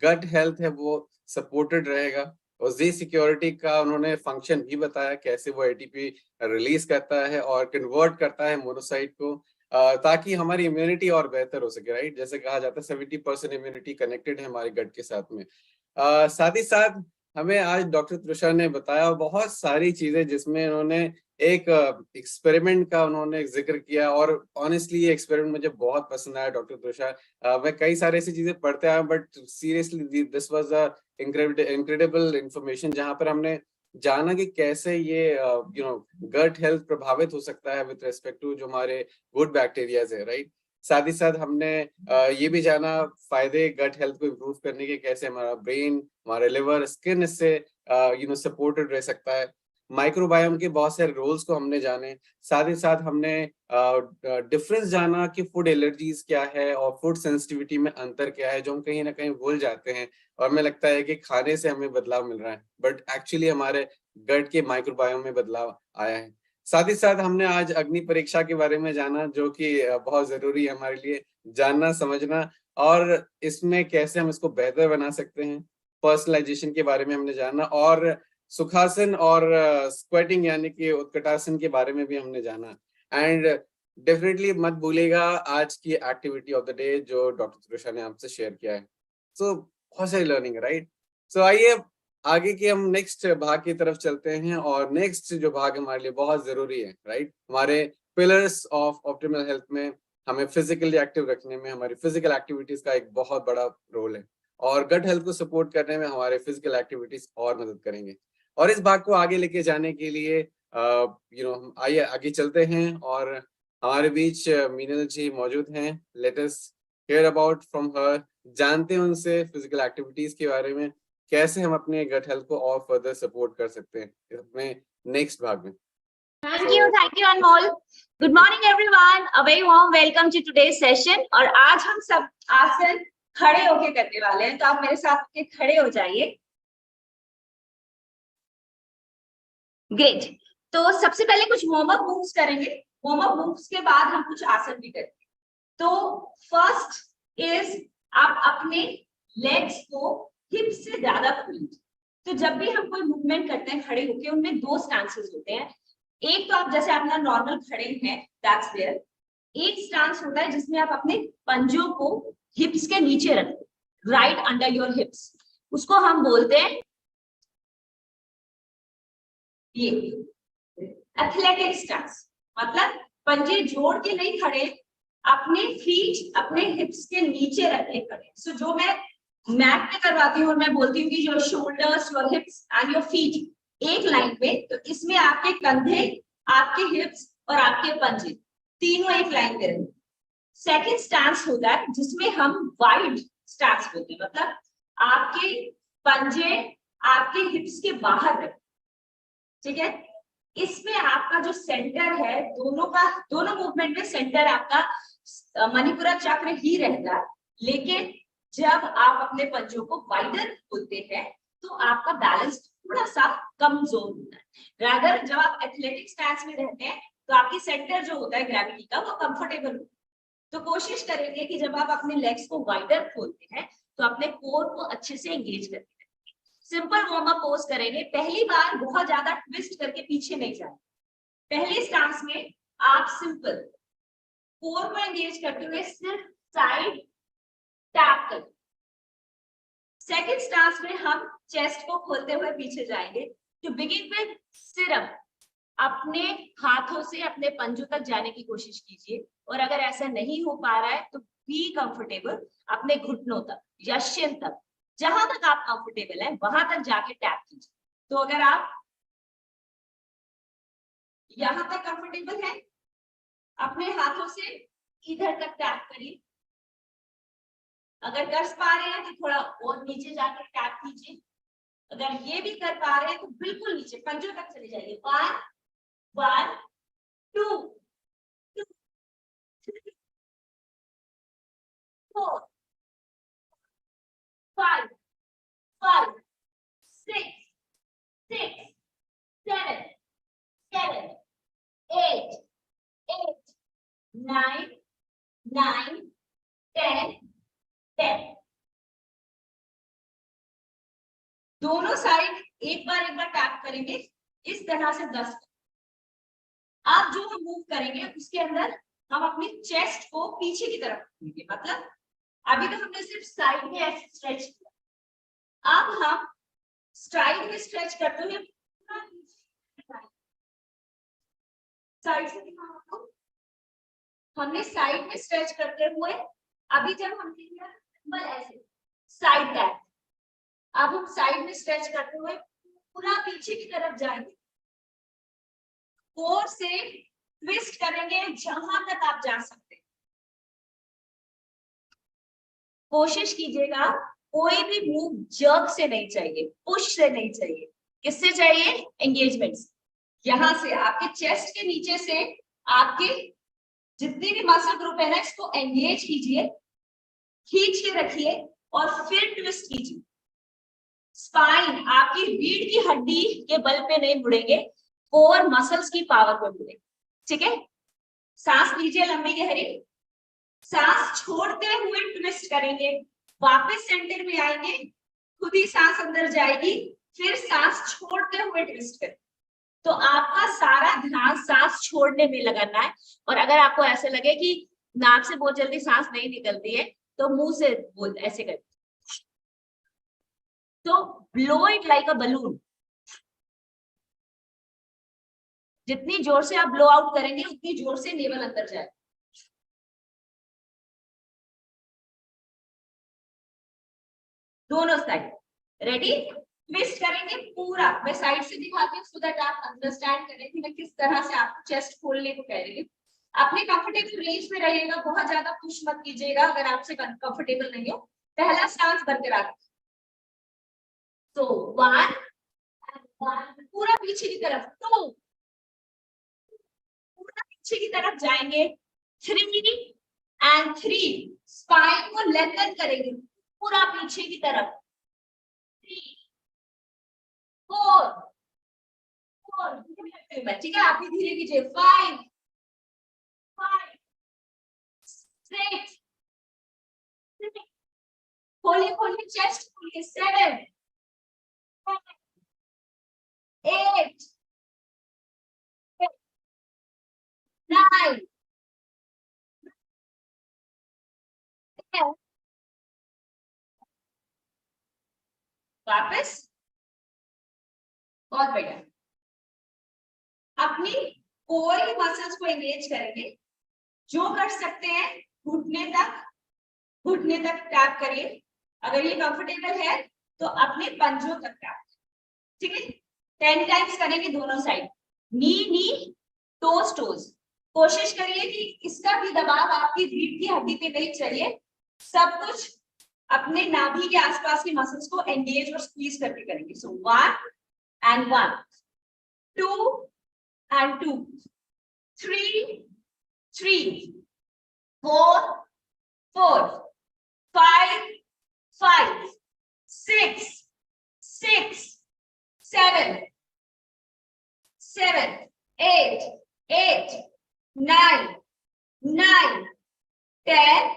गट हेल्थ है वो सपोर्टेड रहेगा। और जी सिक्योरिटी का उन्होंने फंक्शन भी बताया, कैसे वो एटीपी रिलीज करता है और कन्वर्ट करता है मोनोसाइट को, ताकि हमारी इम्यूनिटी और बेहतर हो सके। राइट, जैसे कहा जाता है 70% इम्यूनिटी कनेक्टेड है हमारे गट के साथ में। साथ ही साथ हमें आज डॉक्टर त्रिशा ने बताया बहुत सारी चीजें, जिसमें उन्होंने एक एक्सपेरिमेंट का उन्होंने जिक्र किया। और ऑनेस्टली ये एक्सपेरिमेंट मुझे बहुत पसंद आया डॉक्टर त्रिशा। मैं कई सारी ऐसी चीजें पढ़ते आया, but seriously this was a incredible information, जहां पर हमने जाना कि कैसे ये गट हेल्थ प्रभावित हो सकता है विद रिस्पेक्ट टू जो हमारे गुड बैक्टीरियाज है। राइट, साथ ही साथ हमने ये भी जाना फायदे गट हेल्थ को इम्प्रूव करने के, कैसे हमारा ब्रेन, हमारे लिवर, स्किन इससे सपोर्टेड रह सकता है। माइक्रोबायोम के बहुत सारे रोल्स को हमने जाने। साथ ही साथ हमने डिफरेंस जाना कि फूड एलर्जीज क्या है और फूड सेंसिटिविटी में अंतर क्या है, जो हम कहीं ना कहीं भूल जाते हैं। और हमें लगता है कि खाने से हमें बदलाव मिल रहा है, बट एक्चुअली हमारे गट के माइक्रोबायोम में बदलाव आया है। साथ ही साथ हमने आज अग्नि परीक्षा के बारे में जाना, जो कि बहुत जरूरी है हमारे लिए जानना समझना, और इसमें कैसे हम इसको बेहतर बना सकते हैं। पर्सनलाइजेशन के बारे में हमने जाना, और सुखासन और स्क्वेटिंग यानी कि उत्कटासन के बारे में भी हमने जाना। एंड डेफिनेटली मत भूलिएगा आज की एक्टिविटी ऑफ द डे जो डॉक्टर त्रिशा ने आपसे शेयर किया है। सो बहुत सारी लर्निंग है। राइट, सो आइए आगे के हम नेक्स्ट भाग की तरफ चलते हैं। और नेक्स्ट जो भाग हमारे लिए बहुत जरूरी है, राइट, हमारे पिलर्स ऑफ ऑप्टिमल हेल्थ में हमें फिजिकली एक्टिव रखने में हमारी फिजिकल एक्टिविटीज का एक बहुत बड़ा रोल है, और गट हेल्थ को सपोर्ट करने में हमारे फिजिकल एक्टिविटीज और मदद करेंगे। और इस भाग को आगे लेके जाने के लिए हम आइए आगे चलते हैं। और हमारे बीच मीनल जी मौजूद हैं। Let us here about from her, जानते हैं उनसे फिजिकल एक्टिविटीज के बारे में, कैसे हम अपने गट हेल्थ को और फर्दर सपोर्ट कर सकते हैं अपने नेक्स्ट भाग में। Thank you Anmol. Good morning everyone. A very warm welcome to today's session. और आज हम सब आसन खड़े होके करने वाले हैं, तो आप मेरे साथ के खड़े हो जाइए। ग्रेट। तो सबसे पहले कुछ वार्म अप मूव्स करेंगे। वार्म अप मूव्स के बाद हम कुछ आसन भी करेंगे। तो फर्स्ट इज आप अपने लेग्स को हिप से ज्यादा खोलिए। तो जब भी हम कोई मूवमेंट करते हैं खड़े होके, उनमें दो स्टांसेस होते हैं। एक तो आप जैसे अपना नॉर्मल खड़े हैं, दैट्स देयर। एक स्टांस होता है जिसमें आप अपने पंजों को हिप्स के नीचे रखते, राइट अंडर योर हिप्स। उसको हम बोलते हैं ये एथलेटिक स्टांस। मतलब पंजे जोड़ के नहीं खड़े, अपने फीट अपने हिप्स के नीचे रख के खड़े। सो जो मैं मैट पे करवाती हूँ और मैं बोलती हूँ कि your shoulders, your hips and your feet एक लाइन पे, तो इसमें आपके कंधे, आपके हिप्स और आपके पंजे तीनों एक लाइन पे रहेंगे। सेकंड स्टांस होता है जिसमें हम वाइड स्टांस बोलते हैं। मतलब आपके पंजे आपके हिप्स के बाहर रखें, ठीक है। इसमें आपका जो सेंटर है, दोनों मूवमेंट में सेंटर आपका मणिपुरा चक्र ही रहता है। लेकिन जब आप अपने पंजों को वाइडर खोलते हैं तो आपका बैलेंस थोड़ा सा कमजोर होता है। रादर जब आप एथलेटिक स्टैंस में रहते हैं तो आपकी सेंटर जो होता है ग्रेविटी का, वो कंफर्टेबल होता है। तो कोशिश करेंगे कि जब आप अपने लेग्स को वाइडर खोलते हैं तो अपने कोर को अच्छे से एंगेज करते हैं। सिंपल वार्म अप पोज करेंगे। पहली बार बहुत ज्यादा ट्विस्ट करके पीछे नहीं जाए। पहले स्टांस में आप सिंपल कोर को एंगेज करते हुए सिर्फ साइड टैप करें। सेकंड स्टांस में हम चेस्ट को खोलते हुए पीछे जाएंगे। टू बिगिन विद सिर्फ अपने हाथों से अपने पंजों तक जाने की कोशिश कीजिए, और अगर ऐसा नहीं हो पा रहा है तो बी कंफर्टेबल अपने घुटनों तक या शिन तक, जहां तक आप कंफर्टेबल है वहां तक जाके टैप कीजिए। तो अगर आप यहां तक कंफर्टेबल है, अपने हाथों से इधर तक टैप करिए। अगर कर पा रहे हैं तो थोड़ा और नीचे जाके टैप कीजिए। अगर ये भी कर पा रहे हैं तो बिल्कुल नीचे पंजों तक चले जाइए। 1 1 2 2 3 4 5 5 6 6 7 7 8 8 9 9 10 10। दोनों साइड एक बार टैप करेंगे इस तरह से 10। आप जो हम मूव करेंगे उसके अंदर हम अपनी चेस्ट को पीछे की तरफ रखेंगे। मतलब अभी तो हमने सिर्फ साइड में ऐसे स्ट्रेच किया, अब हम साइड में स्ट्रेच करते हुए साइड से दिखाओ आपको। हमने साइड में स्ट्रेच करते हुए अभी जब हमने किया ऐसे साइड बैक, अब हम साइड में स्ट्रेच करते हुए पूरा पीछे की तरफ जाएंगे, कोर से ट्विस्ट करेंगे जहां तक आप जा सकते। कोशिश कीजिएगा कोई भी मूव जर्क से नहीं चाहिए, पुश से नहीं चाहिए। किससे चाहिए? एंगेजमेंट से। यहां से आपके चेस्ट के नीचे से आपके जितनी भी मसल ग्रुप है ना, इसको एंगेज कीजिए, खींच के रखिए और फिर ट्विस्ट कीजिए। स्पाइन आपकी रीढ़ की हड्डी के बल पे नहीं मुड़ेंगे, कोर मसल्स की पावर पे मुड़ेंगे। ठीक है, सांस लीजिए लंबी गहरी, सांस छोड़ते हुए ट्विस्ट करेंगे, वापस सेंटर में आएंगे, खुद ही सांस अंदर जाएगी, फिर सांस छोड़ते हुए ट्विस्ट करें। तो आपका सारा ध्यान सांस छोड़ने में लगाना है। और अगर आपको ऐसे लगे कि नाक से बहुत जल्दी सांस नहीं निकलती है तो मुंह से बोल ऐसे करें। तो blow it like a balloon. जितनी जोर से आप ब्लो आउट करेंगे उतनी जोर से नेवल अंदर जाए। दोनों साइड रेडी, ट्विस्ट करेंगे पूरा। मैं साइड से दिखाती हूँ सो दैट आप अंडरस्टैंड करें कि मैं किस तरह से आपको चेस्ट खोलने को कह रही हूँ। अपने कंफर्टेबल रेंज में रहिएगा, बहुत ज्यादा पुश मत कीजिएगा अगर आपसे कंफर्टेबल नहीं हो। पहला स्टांस बरकरार, तो 1 पूरा पीछे की तरफ, 2 पूरा पीछे की तरफ जाएंगे, 3 and 3 स्पाइन को लेंथन करेंगे पूरा पीछे की तरफ, 3 4 ठीक है, आप भी धीरे कीजिए, 5 5 6 खोलिए खोलिए चेस्ट खोलिए, 7 8 9 10। वापस, बहुत बढ़िया। अपनी कोर की मसल्स को एंगेज करेंगे, जो कर सकते हैं घुटने तक टैप करिए। अगर ये कंफर्टेबल है तो अपने पंजों तक टैप, ठीक है। 10 टाइम्स करेंगे दोनों साइड, नी टोज टोज। कोशिश करिए कि इसका भी दबाव आपकी रीढ़ की हड्डी पे नहीं चाहिए, सब कुछ अपने नाभि के आसपास की मसल्स को एंगेज और स्क्वीज करके करेंगे। सो 1 and 1 2 and 2 3 3 4 4 5 5 6 6 7 7 8 8 9 9 10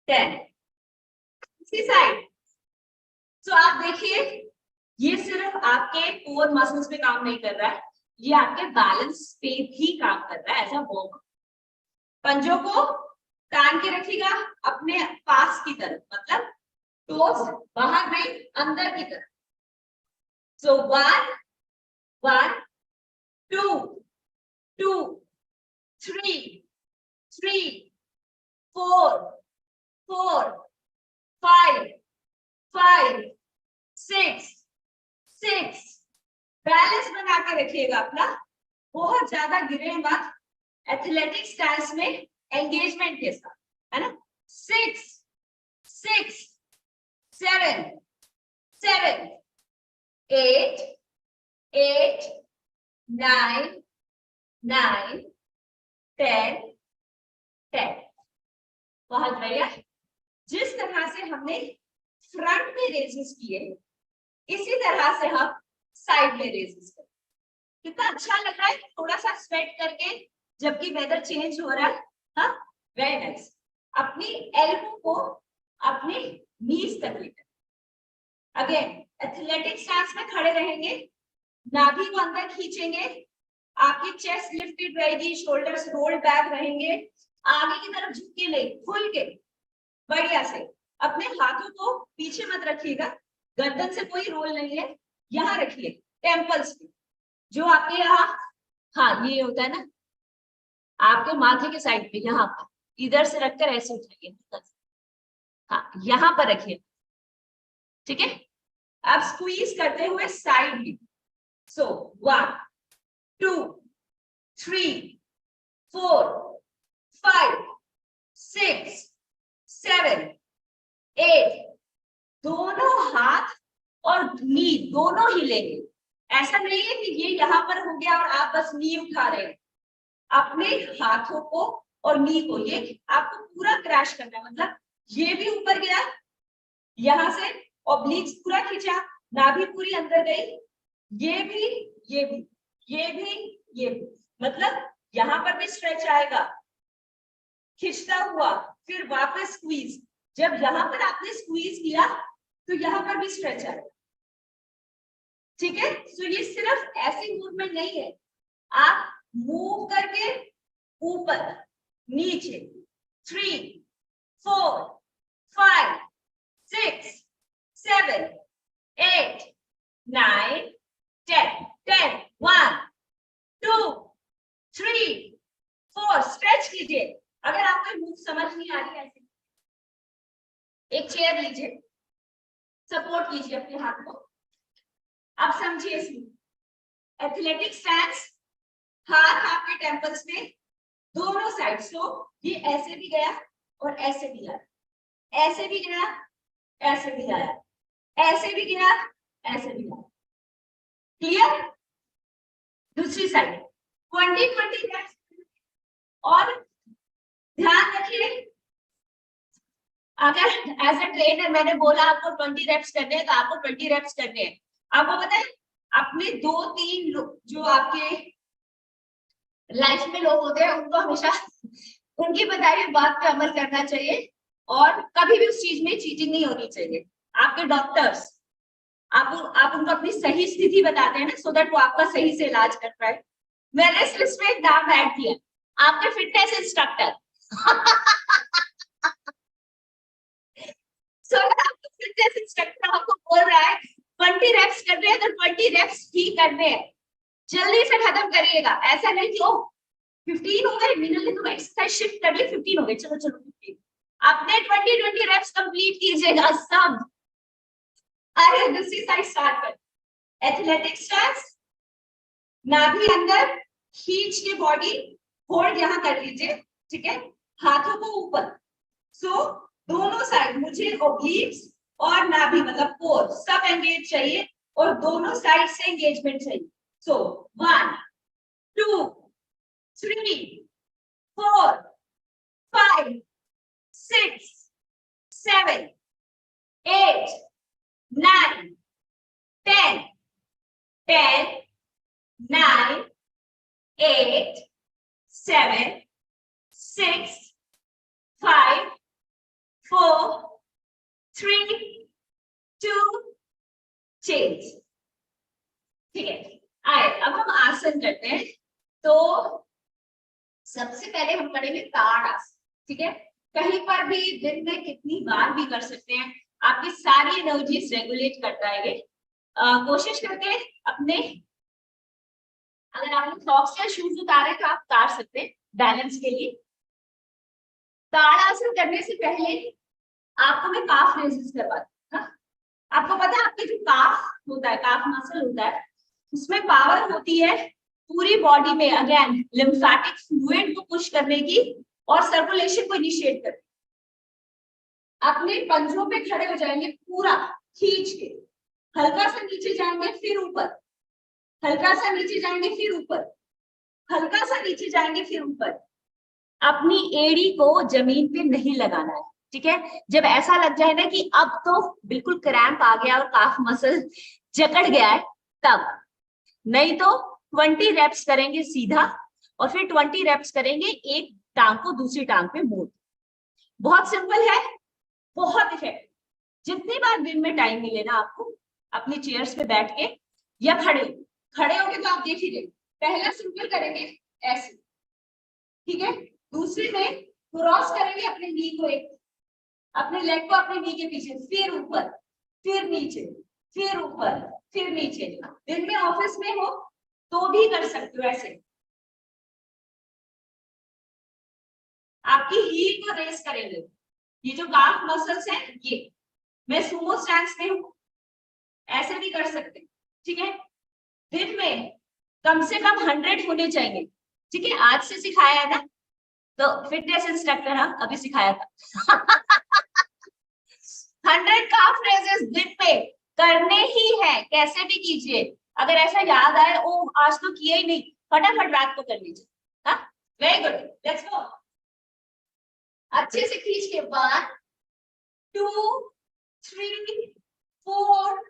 10। इसी साइड। तो आप देखिए, ये सिर्फ आपके कोर मसल्स पे काम नहीं कर रहा है, ये आपके बैलेंस पे भी काम कर रहा है एज अ वर्क। पंजों को तान के रखिएगा अपने पास की तरफ, मतलब टोस बाहर नहीं अंदर की तरफ। सो 1 1 2 2 3 3 4 4 5 5 6 6। बैलेंस बना के रखिएगा अपना, बहुत ज्यादा गिरे मत, एथलेटिक स्टाइल्स में एंगेजमेंट के साथ, है ना। 6 6 7 7 8 8 9 9 10 10। बहुत बढ़िया। जिस तरह से हमने फ्रंट में रेजेस किए, इसी तरह से हम साइड में रेजेस करें। कितना अच्छा लग रहा है, थोड़ा सा स्वेट करके, जबकि वेदर चेंज हो रहा है। हाँ, वेरी नाइस। अपनी एल्बो को अपने नीज तक लेकर, अगेन एथलेटिक स्टांस में खड़े रहेंगे, नाभि को अंदर खींचेंगे, आपकी चेस्ट लिफ्टेड रहेगी, शोल्डर्स रोल्ड बैक रहेंगे, आगे की तरफ झुक के नहीं, खुल के बढ़िया से। अपने हाथों को पीछे मत रखिएगा, गर्दन से कोई रोल नहीं है, यहाँ रखिए टेम्पल्स पे, जो आपके यहाँ, हाँ ये होता है ना आपके माथे के साइड पे, यहाँ पर इधर से रखकर ऐसे उठाइए, हाँ यहाँ पर रखिए, ठीक है। अब स्क्वीज करते हुए साइड में, सो 1 2 3 4 5 6 7 8। दोनों हाथ और नी दोनों हिलेंगे। ऐसा नहीं है कि ये यहाँ पर हो गया और आप बस नी उठा रहे हैं। अपने हाथों को और नी को, ये आपको पूरा क्रैश करना है, मतलब ये भी ऊपर गया, यहां से ऑब्लिक्स पूरा खींचा, नाभि पूरी अंदर गई, ये भी ये भी ये भी ये भी, मतलब यहाँ पर भी स्ट्रेच आएगा खींचता हुआ, फिर वापस स्क्वीज। जब यहाँ पर आपने स्क्वीज किया तो यहाँ पर भी स्ट्रेच आएगा, ठीक है। सो ये सिर्फ ऐसी मूवमेंट नहीं है, आप मूव करके ऊपर नीचे 3 4 5 6 7 8 9 10 10 1 2 3 4। स्ट्रेच कीजिए। अगर आपको मूव समझ नहीं आ रही है, ऐसे एक चेयर लीजिए, सपोर्ट कीजिए अपने हाथ को। अब समझिए इसमें एथलेटिक स्टैंस, हाथ आपके टेम्पल्स में, दोनों साइड। सो ये ऐसे भी गया और ऐसे भी गया, ऐसे भी गया, ऐसे भी गया, ऐसे भी गया, ऐसे भी गया। क्लियर? दूसरी साइड 20-20 और ध्यान रखिए, अगर एज अ ट्रेनर मैंने बोला आपको 20 रेप्स करने हैं तो आपको 20 रेप्स करने हैं। आपको पता है अपने 2-3 जो आपके लाइफ में लोग होते हैं, उनको हमेशा उनकी बताई हुई बात पे अमल करना चाहिए और कभी भी उस चीज में चीटिंग नहीं होनी चाहिए। आपके डॉक्टर्स आप उनको अपनी सही स्थिति बताते हैं ना, सो दैट वो आपका सही से इलाज कर पाए। मैंने इस लिस्ट में एक नाम ऐड किया, आपके फिटनेस इंस्ट्रक्टर। सो अगर आपका फिटनेस इंस्ट्रक्टर आपको बोल रहा है 20 रेप्स करने हैं तो 20 रेप्स ही करने हैं, जल्दी से खत्म करिएगा। ऐसा नहीं कि ओ 15 हो गए, मैंने तो एक्सरसाइज शिफ्ट कर ली, 15 हो गए, चलो चलो 15। अपने 20 रेप्स कंप्लीट कीजिएगा सब। अरे दूसरी साइड स्टार्ट कर, एथलेटिक स्टांस, नाभि अंदर खींच के बॉडी होल्ड यहाँ कर लीजिए, ठीक है, हाथों को ऊपर। सो दोनों साइड मुझे ओब्लिक्स और नाभि मतलब कोर सब एंगेज चाहिए और दोनों साइड से एंगेजमेंट चाहिए। सो 1 2 3 4 5 6 7 8 9 10 10 9 8 7 6 5 4 3 2 चेंज। ठीक है, आए अब हम आसन करते हैं। तो सबसे पहले हम करेंगे ताड़ आसन, ठीक है। कहीं पर भी दिन में कितनी बार भी कर सकते हैं, आपकी सारी एनर्जीज रेगुलेट करता है ये। कोशिश करके अपने अगर आपने सॉक्स या शूज उतारे तो आप उतार सकते हैं बैलेंस के लिए। ताड़ासन करने से पहले आपको मैं काफ रेजेस करवाती हूँ। आपको पता है आपके जो काफ होता है, काफ मसल होता है, उसमें पावर होती है पूरी बॉडी में अगेन लिम्फेटिक फ्लूइड को पुश करने की और सर्कुलेशन को इनिशिएट करने। अपने पंजों पे खड़े हो जाएंगे पूरा खींच के, हल्का सा नीचे जाएंगे फिर ऊपर, हल्का सा नीचे जाएंगे फिर ऊपर, हल्का सा नीचे जाएंगे फिर ऊपर। अपनी एड़ी को जमीन पे नहीं लगाना है, ठीक है। जब ऐसा लग जाए ना कि अब तो बिल्कुल क्रैम्प आ गया और काफ मसल जकड़ गया है, तब। नहीं तो 20 रेप्स करेंगे सीधा और फिर 20 रेप्स करेंगे एक टांग को दूसरी टांग पे मोड़। बहुत सिंपल है, बहुत इफेक्टिव। जितनी बार दिन में टाइम मिले ना आपको, अपनी चेयर्स पे बैठ के या खड़े होके तो आप देख लीजिए। पहला सिंपल करेंगे ऐसे, ठीक है। दूसरे में क्रॉस करेंगे अपने नी को, एक अपने लेग को अपने नी के पीछे, फिर ऊपर, फिर नीचे, फिर ऊपर, फिर नीचे। दिन में ऑफिस में हो तो भी कर सकते हो ऐसे। आपकी हील को रेस करेंगे। ये जो काफ मसल्स हैं, ये मैं सुमो स्टैंस में हूं, ऐसे भी कर सकते, ठीक है। दिन में कम से कम 100 होने चाहिए, ठीक है। आज से सिखाया है ना, तो फिटनेस इंस्ट्रक्टर हाँ अभी सिखाया था 100 काफ रेजेस दिन में करने ही है, कैसे भी कीजिए। अगर ऐसा याद आए ओ आज तो किया ही नहीं, फटाफट रात को कर लीजिए। हाँ, वेरी गुड, लेट्स गो। अच्छे से खींच के 1 2 3 4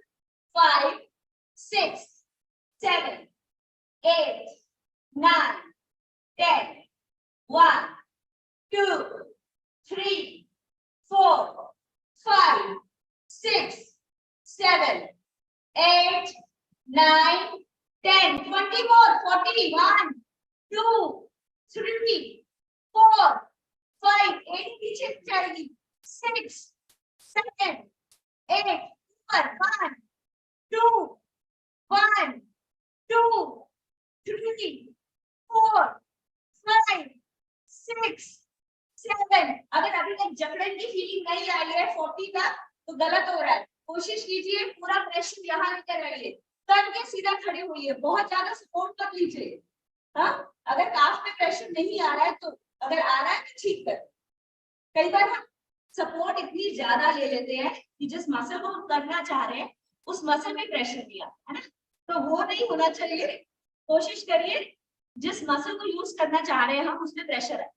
5 6 7 8 9 10 1 2 3 4 5 6 7 8 9 10 20 more 40 1 2 3 4 5 8 पीछे जाएगी 6 7 8 1 2 1 2 3 4 5 6 7। अगर अभी तक जकड़न की फीलिंग नहीं आई है 40 तक तो गलत हो रहा है। कोशिश कीजिए पूरा प्रेशर यहाँ लेकर आइए, तन के सीधा खड़े होइए, बहुत ज्यादा सपोर्ट मत लीजिए। हाँ, अगर काफ में प्रेशर नहीं आ रहा है तो, अगर आ रहा है तो ठीक कर। कई बार हम सपोर्ट इतनी ज्यादा ले लेते हैं कि जिस मसल को हम करना चाह रहे हैं उस मसल में प्रेशर दिया है ना, तो वो नहीं होना चाहिए। कोशिश करिए जिस मसल को यूज करना चाह रहे हैं हम उसमें प्रेशर है।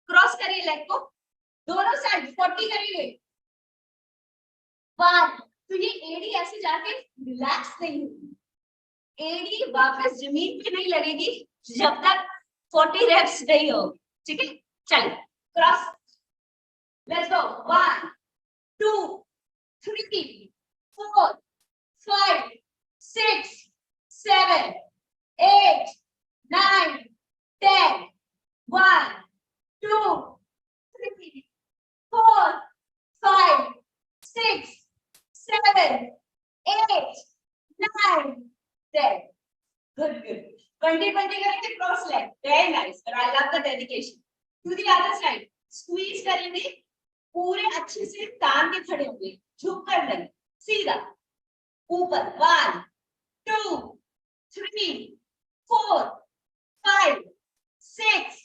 क्रॉस करिए लेग को, दोनों साइड 40 करिए। 1 तो ये एड़ी ऐसे जाके रिलैक्स नहीं होगी, एड़ी वापस जमीन पे नहीं लगेगी जब तक 40 रेप्स नहीं हो, ठीक है। चलिए cross, let's go. 1 2 3 4 5 6 7 8 9 10 1 2 3 4 5 6 7 8 9 10। Good, good. 20 करेंगे cross leg, very nice. I love the dedication. To the other side, squeeze करेंगे, पूरे अच्छे से तान के खड़े होंगे, झुक कर नहीं, सीधा ऊपर। 1 2 3 4 5 6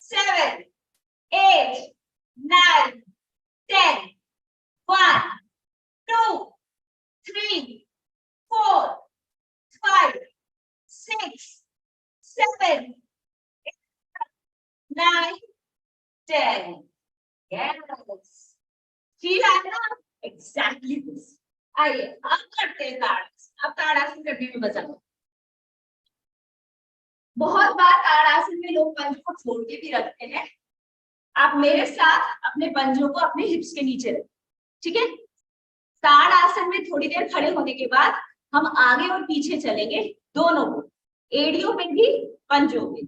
7 8 9 10 1 2 3 4 5 6 7 9 10। Yes. Feel है ना? Exactly this. आइए अब करते हैं ताड़ासन। अब ताड़ासन करने में मजा आता। बहुत बार ताड़ासन में लोग पंजों को छोड़ के भी रखते हैं। आप मेरे साथ अपने पंजों को अपने हिप्स के नीचे रखें, ठीक है। ताड़ासन में थोड़ी देर खड़े होने के बाद हम आगे और पीछे चलेंगे, दोनों को, एड़ियों पे भी पंजों पे।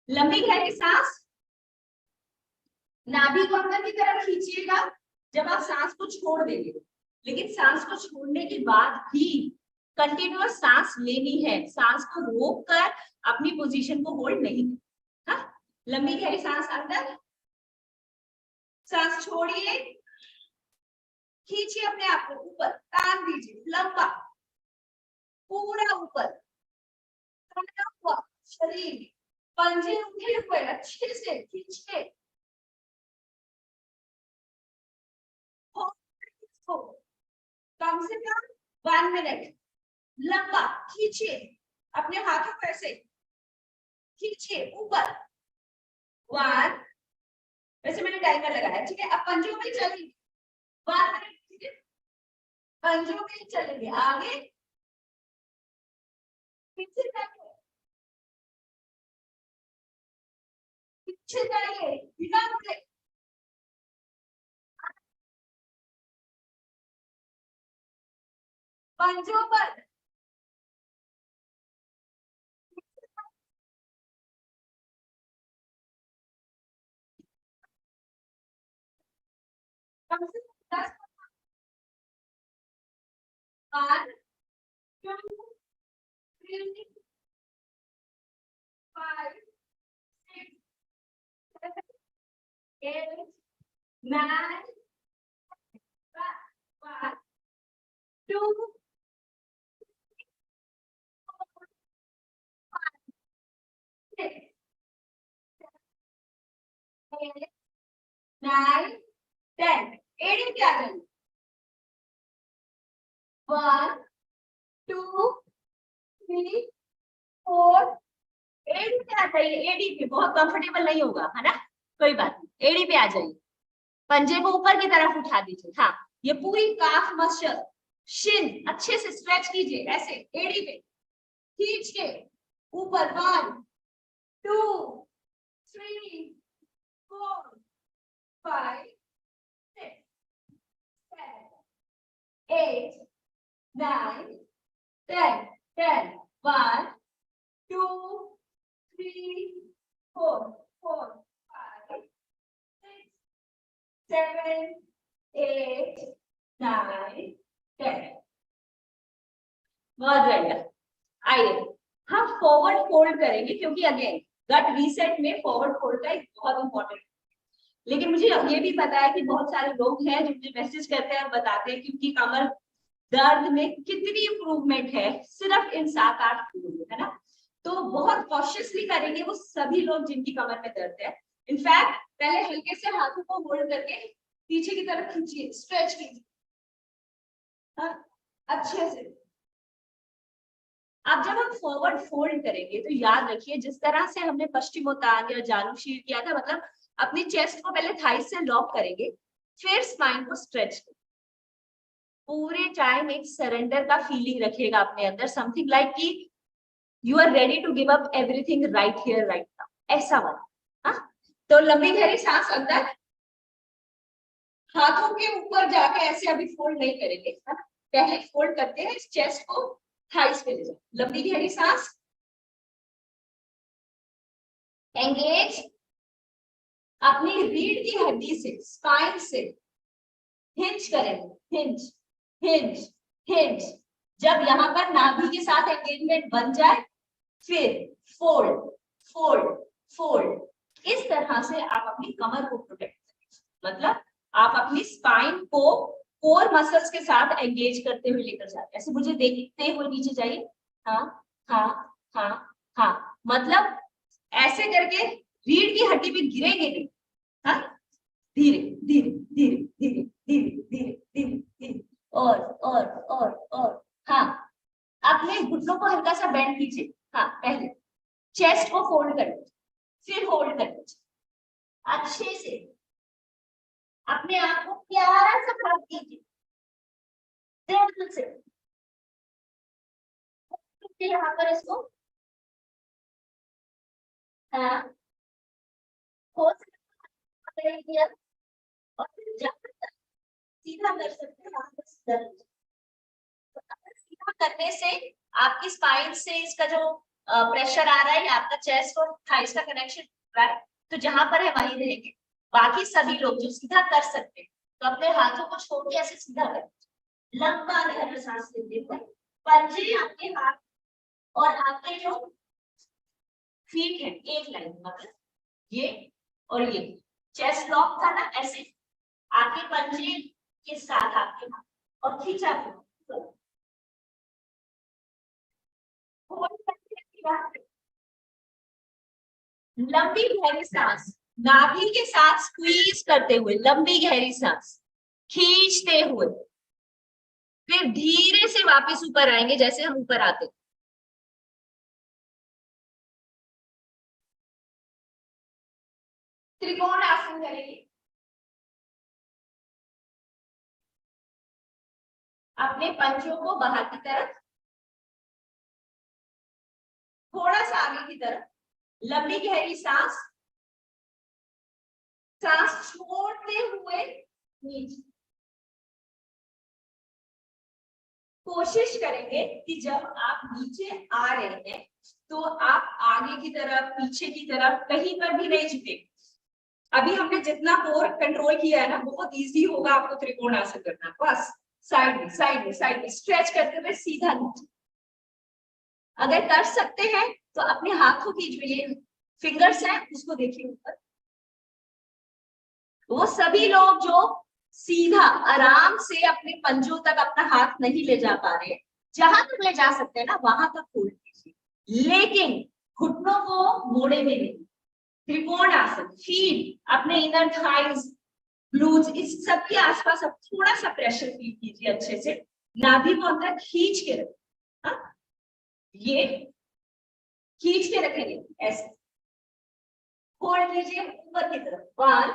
लंबी गहरी सांस, नाभि को अंदर की तरफ खींचिएगा जब आप सांस को छोड़ देंगे, लेकिन सांस को छोड़ने के बाद भी कंटिन्यूअस सांस लेनी है, सांस को रोक कर अपनी पोजीशन को होल्ड नहीं करना। हाँ, लंबी गहरी सांस अंदर, सांस छोड़िए, खींचिए अपने आप को ऊपर, तान दीजिए लंबा, पूरा ऊपर, ताना हुआ शरीर, पंजे उठे हुए अच्छे से खींचिए, कम से कम 1 मिनट लंबा खींचिए, अपने हाथों को ऐसे खींचिए ऊपर। 1, वैसे मैंने टाइमर लगाया, ठीक है। अब पंजों में चलेंगे 1 मिनट, ठीक है, पंजों में चलेंगे आगे, पीछे जाइए, पीछे जाइए बिना मुड़े, पंजों पर कम से कम 10, 1, 2, 3, 5, 6, 7, 8, 9, 1, 2, 6, 8, 9, 10। एडी क्या करें? 1, 2, 3, 4। एडी पे आ जाइए, एडी पे बहुत कंफर्टेबल नहीं होगा, है ना, कोई बात नहीं, एडी पे आ जाइए, पंजे को ऊपर की तरफ उठा दीजिए। हाँ, ये पूरी काफ मसल, शिन अच्छे से स्ट्रेच कीजिए, ऐसे एडी पे खींच के ऊपर। 1, 2, 3, 4, 5, 6, 7, 8, 9, 10, 10, 1, 2, 3, 4, 5, 6, 7, 8, 9, 10। बहुत बढ़िया। आइए हम फॉरवर्ड फोल्ड करेंगे, क्योंकि अगेन गट रीसेट में फॉरवर्ड फोल्ड का एक बहुत इंपॉर्टेंट, लेकिन मुझे ये भी पता है कि बहुत सारे लोग हैं जो मुझे मैसेज करते हैं और बताते हैं कि उनकी कमर दर्द में कितनी इंप्रूवमेंट है सिर्फ इन 7-8 किलो में, है ना। तो बहुत कॉशियसली करेंगे वो सभी लोग जिनकी कमर में दर्द है। इनफैक्ट पहले हल्के से हाथों को होल्ड करके पीछे की तरफ खींचिए, स्ट्रेच कीजिए, अच्छे से। अब जब हम फॉरवर्ड फोल्ड करेंगे तो याद रखिए, जिस तरह से हमने पश्चिमोत्तान या जानुशीर किया था, मतलब अपनी चेस्ट को पहले थाई से लॉक करेंगे, फिर स्पाइन को स्ट्रेच करेंगे। पूरे टाइम एक सरेंडर का फीलिंग रखिएगा अपने अंदर, समथिंग लाइक कि you are ready to give up everything right here right now, ऐसा वाला। हाँ, तो लंबी गहरी सांस अंदर, हाथों के ऊपर जाके ऐसे अभी फोल्ड नहीं करेंगे, है ना, पहले फोल्ड करते हैं, इस चेस्ट को थाइस पे ले जाओ, लंबी गहरी सांस, एंगेज अपनी रीढ़ की हड्डी से, स्पाइन से हिंज करेंगे, हिंज हिंज हिंज। जब यहाँ पर नाभि के साथ एंगेजमेंट बन जाए फिर फोल्ड फोल्ड फोल्ड। इस तरह से आप अपनी कमर को प्रोटेक्ट करेंगे, मतलब आप अपनी स्पाइन को कोर मसल्स के साथ एंगेज करते हुए लेकर जाते, ऐसे मुझे देखते हुए नीचे जाइए, हाँ हाँ हाँ हाँ, मतलब ऐसे करके रीढ़ की हड्डी पे गिरेंगे नहीं, हाँ, धीरे धीरे धीरे धीरे धीरे धीरे धीरे धीरे, और हाँ, अपने घुटनों को हल्का सा बेंड कीजिए। हाँ, पहले चेस्ट को फोल्ड कर लीजिए, फिर होल्ड कर लीजिए, अच्छे से अपने आप को प्यारा सा भाग दीजिए, दिल से यहाँ पर इसको, हाँ, हो सकता और फिर सीधा कर सकते हैं, सीधा करने से आपकी स्पाइन से इसका जो प्रेशर आ रहा है, आपका चेस्ट और थाइस का कनेक्शन हो रहा है, तो जहां पर है वहीं रहेंगे। बाकी सभी लोग जो सीधा कर सकते हैं तो अपने हाथों को छोड़ के ऐसे सीधा करें, लंबा गहरा सांस लेते हुए पंजे आपके हाथ और आपके जो फीट है एक लाइन, मतलब ये और ये चेस्ट लॉक था ना, ऐसे आगे पंजे के साथ आपके हाथ और खींचा लंबी गहरी सांस, नाभि के साथ स्क्वीज करते हुए लंबी गहरी सांस खींचते हुए, फिर धीरे से वापस ऊपर आएंगे जैसे हम ऊपर आते। त्रिकोण आसन करेंगे। अपने पंजों को बाहर की तरफ, थोड़ा सा आगे की तरफ, लंबी गहरी सांस, सांस छोड़ते हुए नीचे। कोशिश करेंगे कि जब आप नीचे आ रहे हैं तो आप आगे की तरफ, पीछे की तरफ कहीं पर भी नहीं झुके। अभी हमने जितना कोर कंट्रोल किया है ना, बहुत इजी होगा आपको त्रिकोण आसन करना। बस साइड में साइड में साइड में स्ट्रेच करते हुए सीधा नीचे। अगर कर सकते हैं तो अपने हाथों की जो ये फिंगर्स हैं उसको देखिए ऊपर। वो सभी लोग जो सीधा आराम से अपने पंजों तक अपना हाथ नहीं ले जा पा रहे, जहां तक ले जा सकते हैं ना वहां तक खोल दीजिए, लेकिन घुटनों को मोड़े में नहीं। त्रिकोण आसन, फील अपने इनर थाइज, ग्लूट्स, इस सब के आसपास अब थोड़ा सा प्रेशर फील कीजिए अच्छे से। नाभि को अंदर खींच के रखें, ये खींच के रखेंगे ऐसे, खोल लीजिए ऊपर की तरफ। 1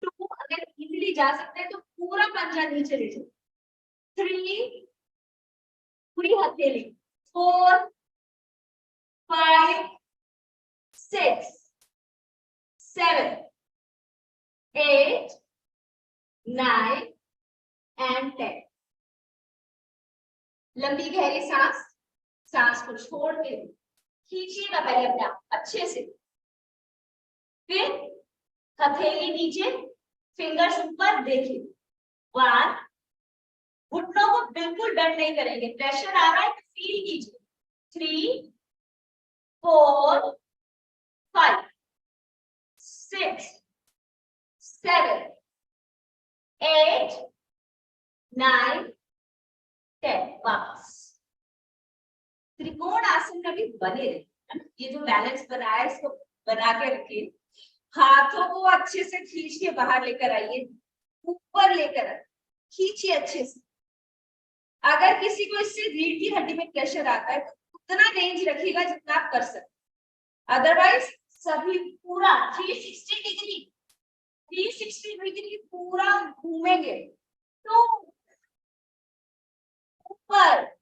2, अगर इजीली जा सकते हैं तो पूरा पंजा नीचे ले जाओ। 3 पूरी हथेली, 4 5 6 7 8 9 and 10। लंबी गहरी सांस, सांस को छोड़ के खींचिएगा पहले अपने आप अच्छे से, फिर हथेली नीचे, फिंगर्स ऊपर, देखिए। 1, घुटनों को बिल्कुल बेंड नहीं करेंगे, प्रेशर आ रहा है तो फील कीजिए। 3 4 5 6 7 8 9 10। वापस त्रिकोण आसन में भी बने रहे। ये जो बैलेंस बनाया है इसको बना के रखिए। हाथों को अच्छे से खींच के बाहर लेकर आइए, ऊपर लेकर खींचिए अच्छे से। अगर किसी को इससे रीढ़ की हड्डी में प्रेशर आता है तो उतना रेंज रखिएगा जितना आप कर सकते, अदरवाइज सभी पूरा 360 डिग्री पूरा घूमेंगे तो ऊपर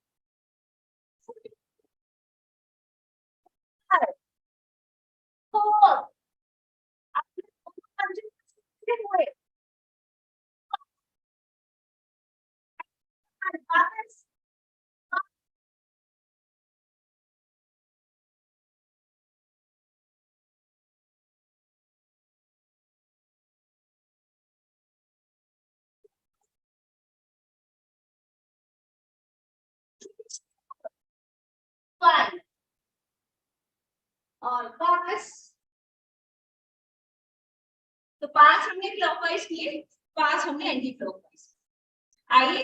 और वापस। तो 5 हमने क्लॉकवाइज किए, 5 हमने एंटी क्लॉकवाइज। आइए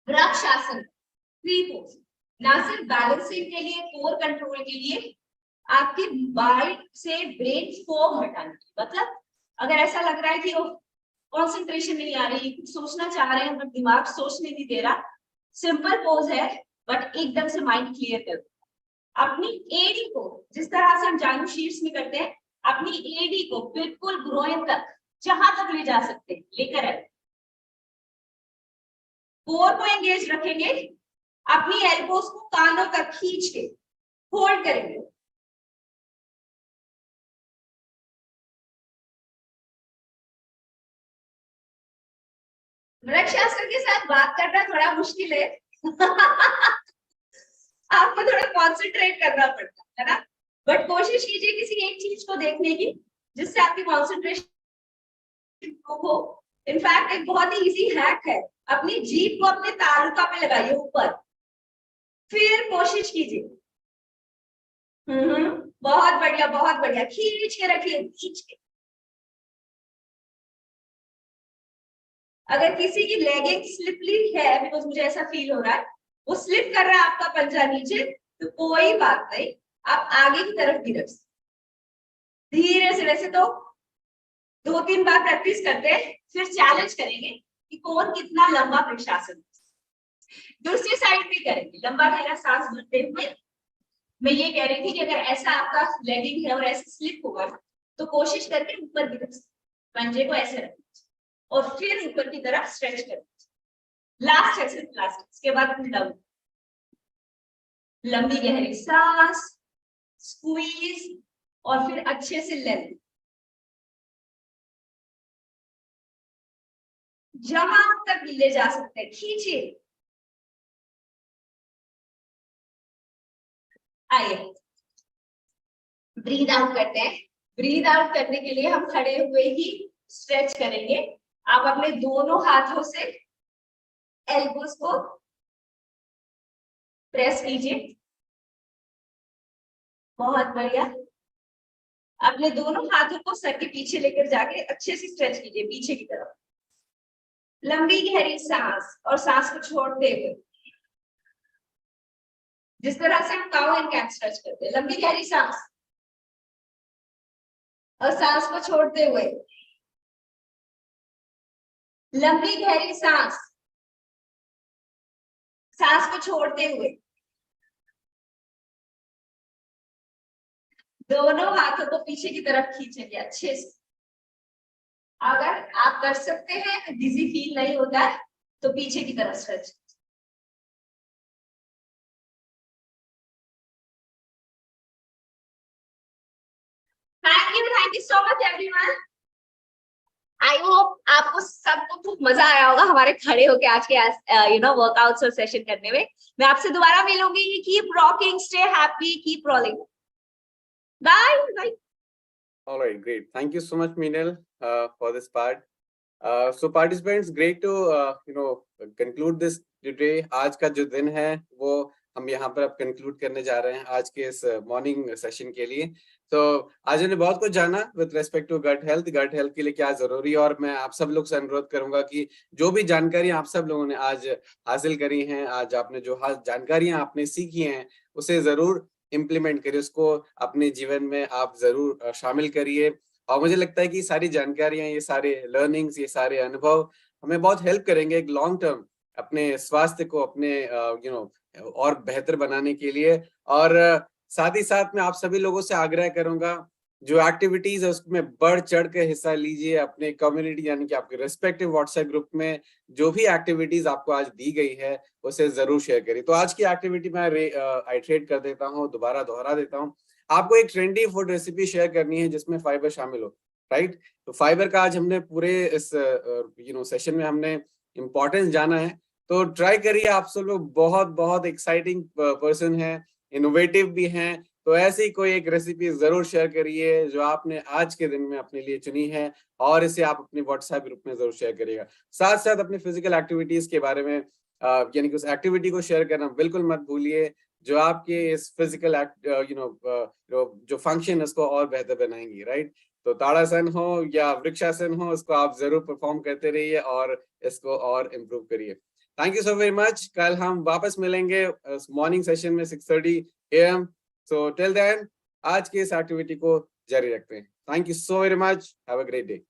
वृक्ष आसन, 3 पोज, ना सिर्फ बैलेंसिंग के लिए, कोर कंट्रोल के लिए, आपके माइंड से ब्रेन फॉग हटाने के, मतलब अगर ऐसा लग रहा है कि कंसंट्रेशन नहीं आ रही, कुछ सोचना चाह रहे हैं बट दिमाग सोचने नहीं दे रहा, सिंपल पोज है बट एकदम से माइंड क्लियर कर। अपनी एडी को जिस तरह से हम जानु शीर्ष में करते हैं, अपनी एडी को बिल्कुल ग्रोइन तक, जहां तक ले जा सकते हैं लेकर आए। कोर को एंगेज रखेंगे, अपनी एल्बोस को कानों तक खींच के होल्ड करेंगे। वृक्षासन के साथ बात करना थोड़ा मुश्किल है आपको थोड़ा कॉन्सेंट्रेट करना पड़ता है ना, बट कोशिश कीजिए किसी एक चीज को देखने की जिससे आपकी कॉन्सेंट्रेशन हो, इनफैक्ट एक बहुत ही इजी हैक है, अपनी जीभ को अपने तालुका पे लगाइए ऊपर, फिर कोशिश कीजिए। बहुत बढ़िया, बहुत बढ़िया, खींच के रखिए, खींच के। अगर किसी की लेगिंग स्लिपली है, बिकॉज मुझे ऐसा फील हो रहा है, वो स्लिप कर रहा है आपका पंजा नीचे, तो कोई बात नहीं, आप आगे की तरफ भी रख सकते धीरे से। वैसे तो 2-3 बार प्रैक्टिस करते हैं, फिर चैलेंज करेंगे कि कौन कितना लंबा वृक्षासन। दूसरी साइड भी करेंगे, लंबा गहरा सांस भरते हुए। मैं ये कह रही थी कि अगर ऐसा आपका लेगिंग है और ऐसे स्लिप होगा तो कोशिश करके ऊपर की तरफ पंजे को ऐसे रखना और फिर ऊपर की तरफ स्ट्रेच करना। लास्ट एक्सरसाइज, लास्ट, इसके बाद लंबी गहरी सांस, स्क्वीज और फिर अच्छे से लेंथ। जहां तक ले जा सकते हैं खींचिए। आइए ब्रीद आउट करते हैं। ब्रीद आउट करने के लिए हम खड़े हुए ही स्ट्रेच करेंगे। आप अपने दोनों हाथों से एल्बोस को प्रेस कीजिए। बहुत बढ़िया। अपने दोनों हाथों को सर के पीछे लेकर जाके अच्छे से स्ट्रेच कीजिए पीछे की तरफ। लंबी गहरी सांस और सांस को छोड़ते हुए, जिस तरह से हम काउ एंड कैट स्ट्रेच करते हैं। लंबी गहरी सांस और सांस को छोड़ते हुए, लंबी गहरी सांस, सांस को छोड़ते हुए। दोनों हाथों को पीछे की तरफ खींचेंगे अच्छे से। अगर आप कर सकते हैं, डिजी फील नहीं होता है, तो पीछे की तरफ stretch. Thank you so much everyone. I hope आपको सबको खूब मजा आया होगा हमारे खड़े होके आज के वर्कआउट्स और सेशन करने में। मैं आपसे दोबारा मिलूंगी। Keep rocking, stay happy, keep rolling. Bye bye. All right, great. Thank you so much, Meenal, for this part. So participants, great to conclude this today. आज का जो दिन है वो हम यहाँ पर अब कंक्लूड करने जा रहे हैं आज के इस मॉर्निंग सेशन के लिए। तो आज हमने बहुत कुछ जाना with respect to gut health के लिए क्या जरूरी है, और मैं आप सब लोग से अनुरोध करूंगा कि जो भी जानकारी आप सब लोगों ने आज हासिल करी हैं, आज आपने जो जानकारियां आपने सीखी हैं, उसे जरूर इम्प्लीमेंट करिए, उसको अपने जीवन में आप जरूर शामिल करिए। और मुझे लगता है कि सारी जानकारियां, ये सारे लर्निंग्स, ये सारे अनुभव हमें बहुत हेल्प करेंगे एक लॉन्ग टर्म अपने स्वास्थ्य को अपने और बेहतर बनाने के लिए। और साथ ही साथ मैं आप सभी लोगों से आग्रह करूंगा, जो एक्टिविटीज है उसमें बढ़ चढ़ कर हिस्सा लीजिए। अपने कम्युनिटी यानी कि आपके रेस्पेक्टिव व्हाट्सएप ग्रुप में जो भी एक्टिविटीज आपको आज दी गई है उसे जरूर शेयर करिए। तो आज की एक्टिविटी मैं आइट्रेट कर देता हूँ, दोबारा दोहरा देता हूँ। आपको एक ट्रेंडी फूड रेसिपी शेयर करनी है जिसमें फाइबर शामिल हो, राइट। तो फाइबर का आज हमने पूरे इस सेशन में हमने इम्पोर्टेंस जाना है। तो ट्राई करिए। आप सब लोग बहुत बहुत एक्साइटिंग पर्सन हैं, इनोवेटिव भी हैं, तो ऐसी कोई एक रेसिपी जरूर शेयर करिए जो आपने आज के दिन में अपने लिए चुनी है, और इसे आप अपने व्हाट्सएप ग्रुप में जरूर शेयर करिएगा। साथ साथ अपने फिजिकल एक्टिविटीज के बारे में यानी कि उस एक्टिविटी को शेयर करना बिल्कुल मत भूलिए जो आपके इस फिजिकल जो फंक्शन है उसको और बेहतर बनाएंगी, राइट। तो ताड़ासन हो या वृक्षासन हो, उसको आप जरूर परफॉर्म करते रहिए और इसको और इम्प्रूव करिए। Thank you so very much. कल हम वापस मिलेंगे मॉर्निंग सेशन में 6:30 AM। सो टिल देन आज की इस एक्टिविटी को जारी रखते हैं। Thank you so very much. Have a great day.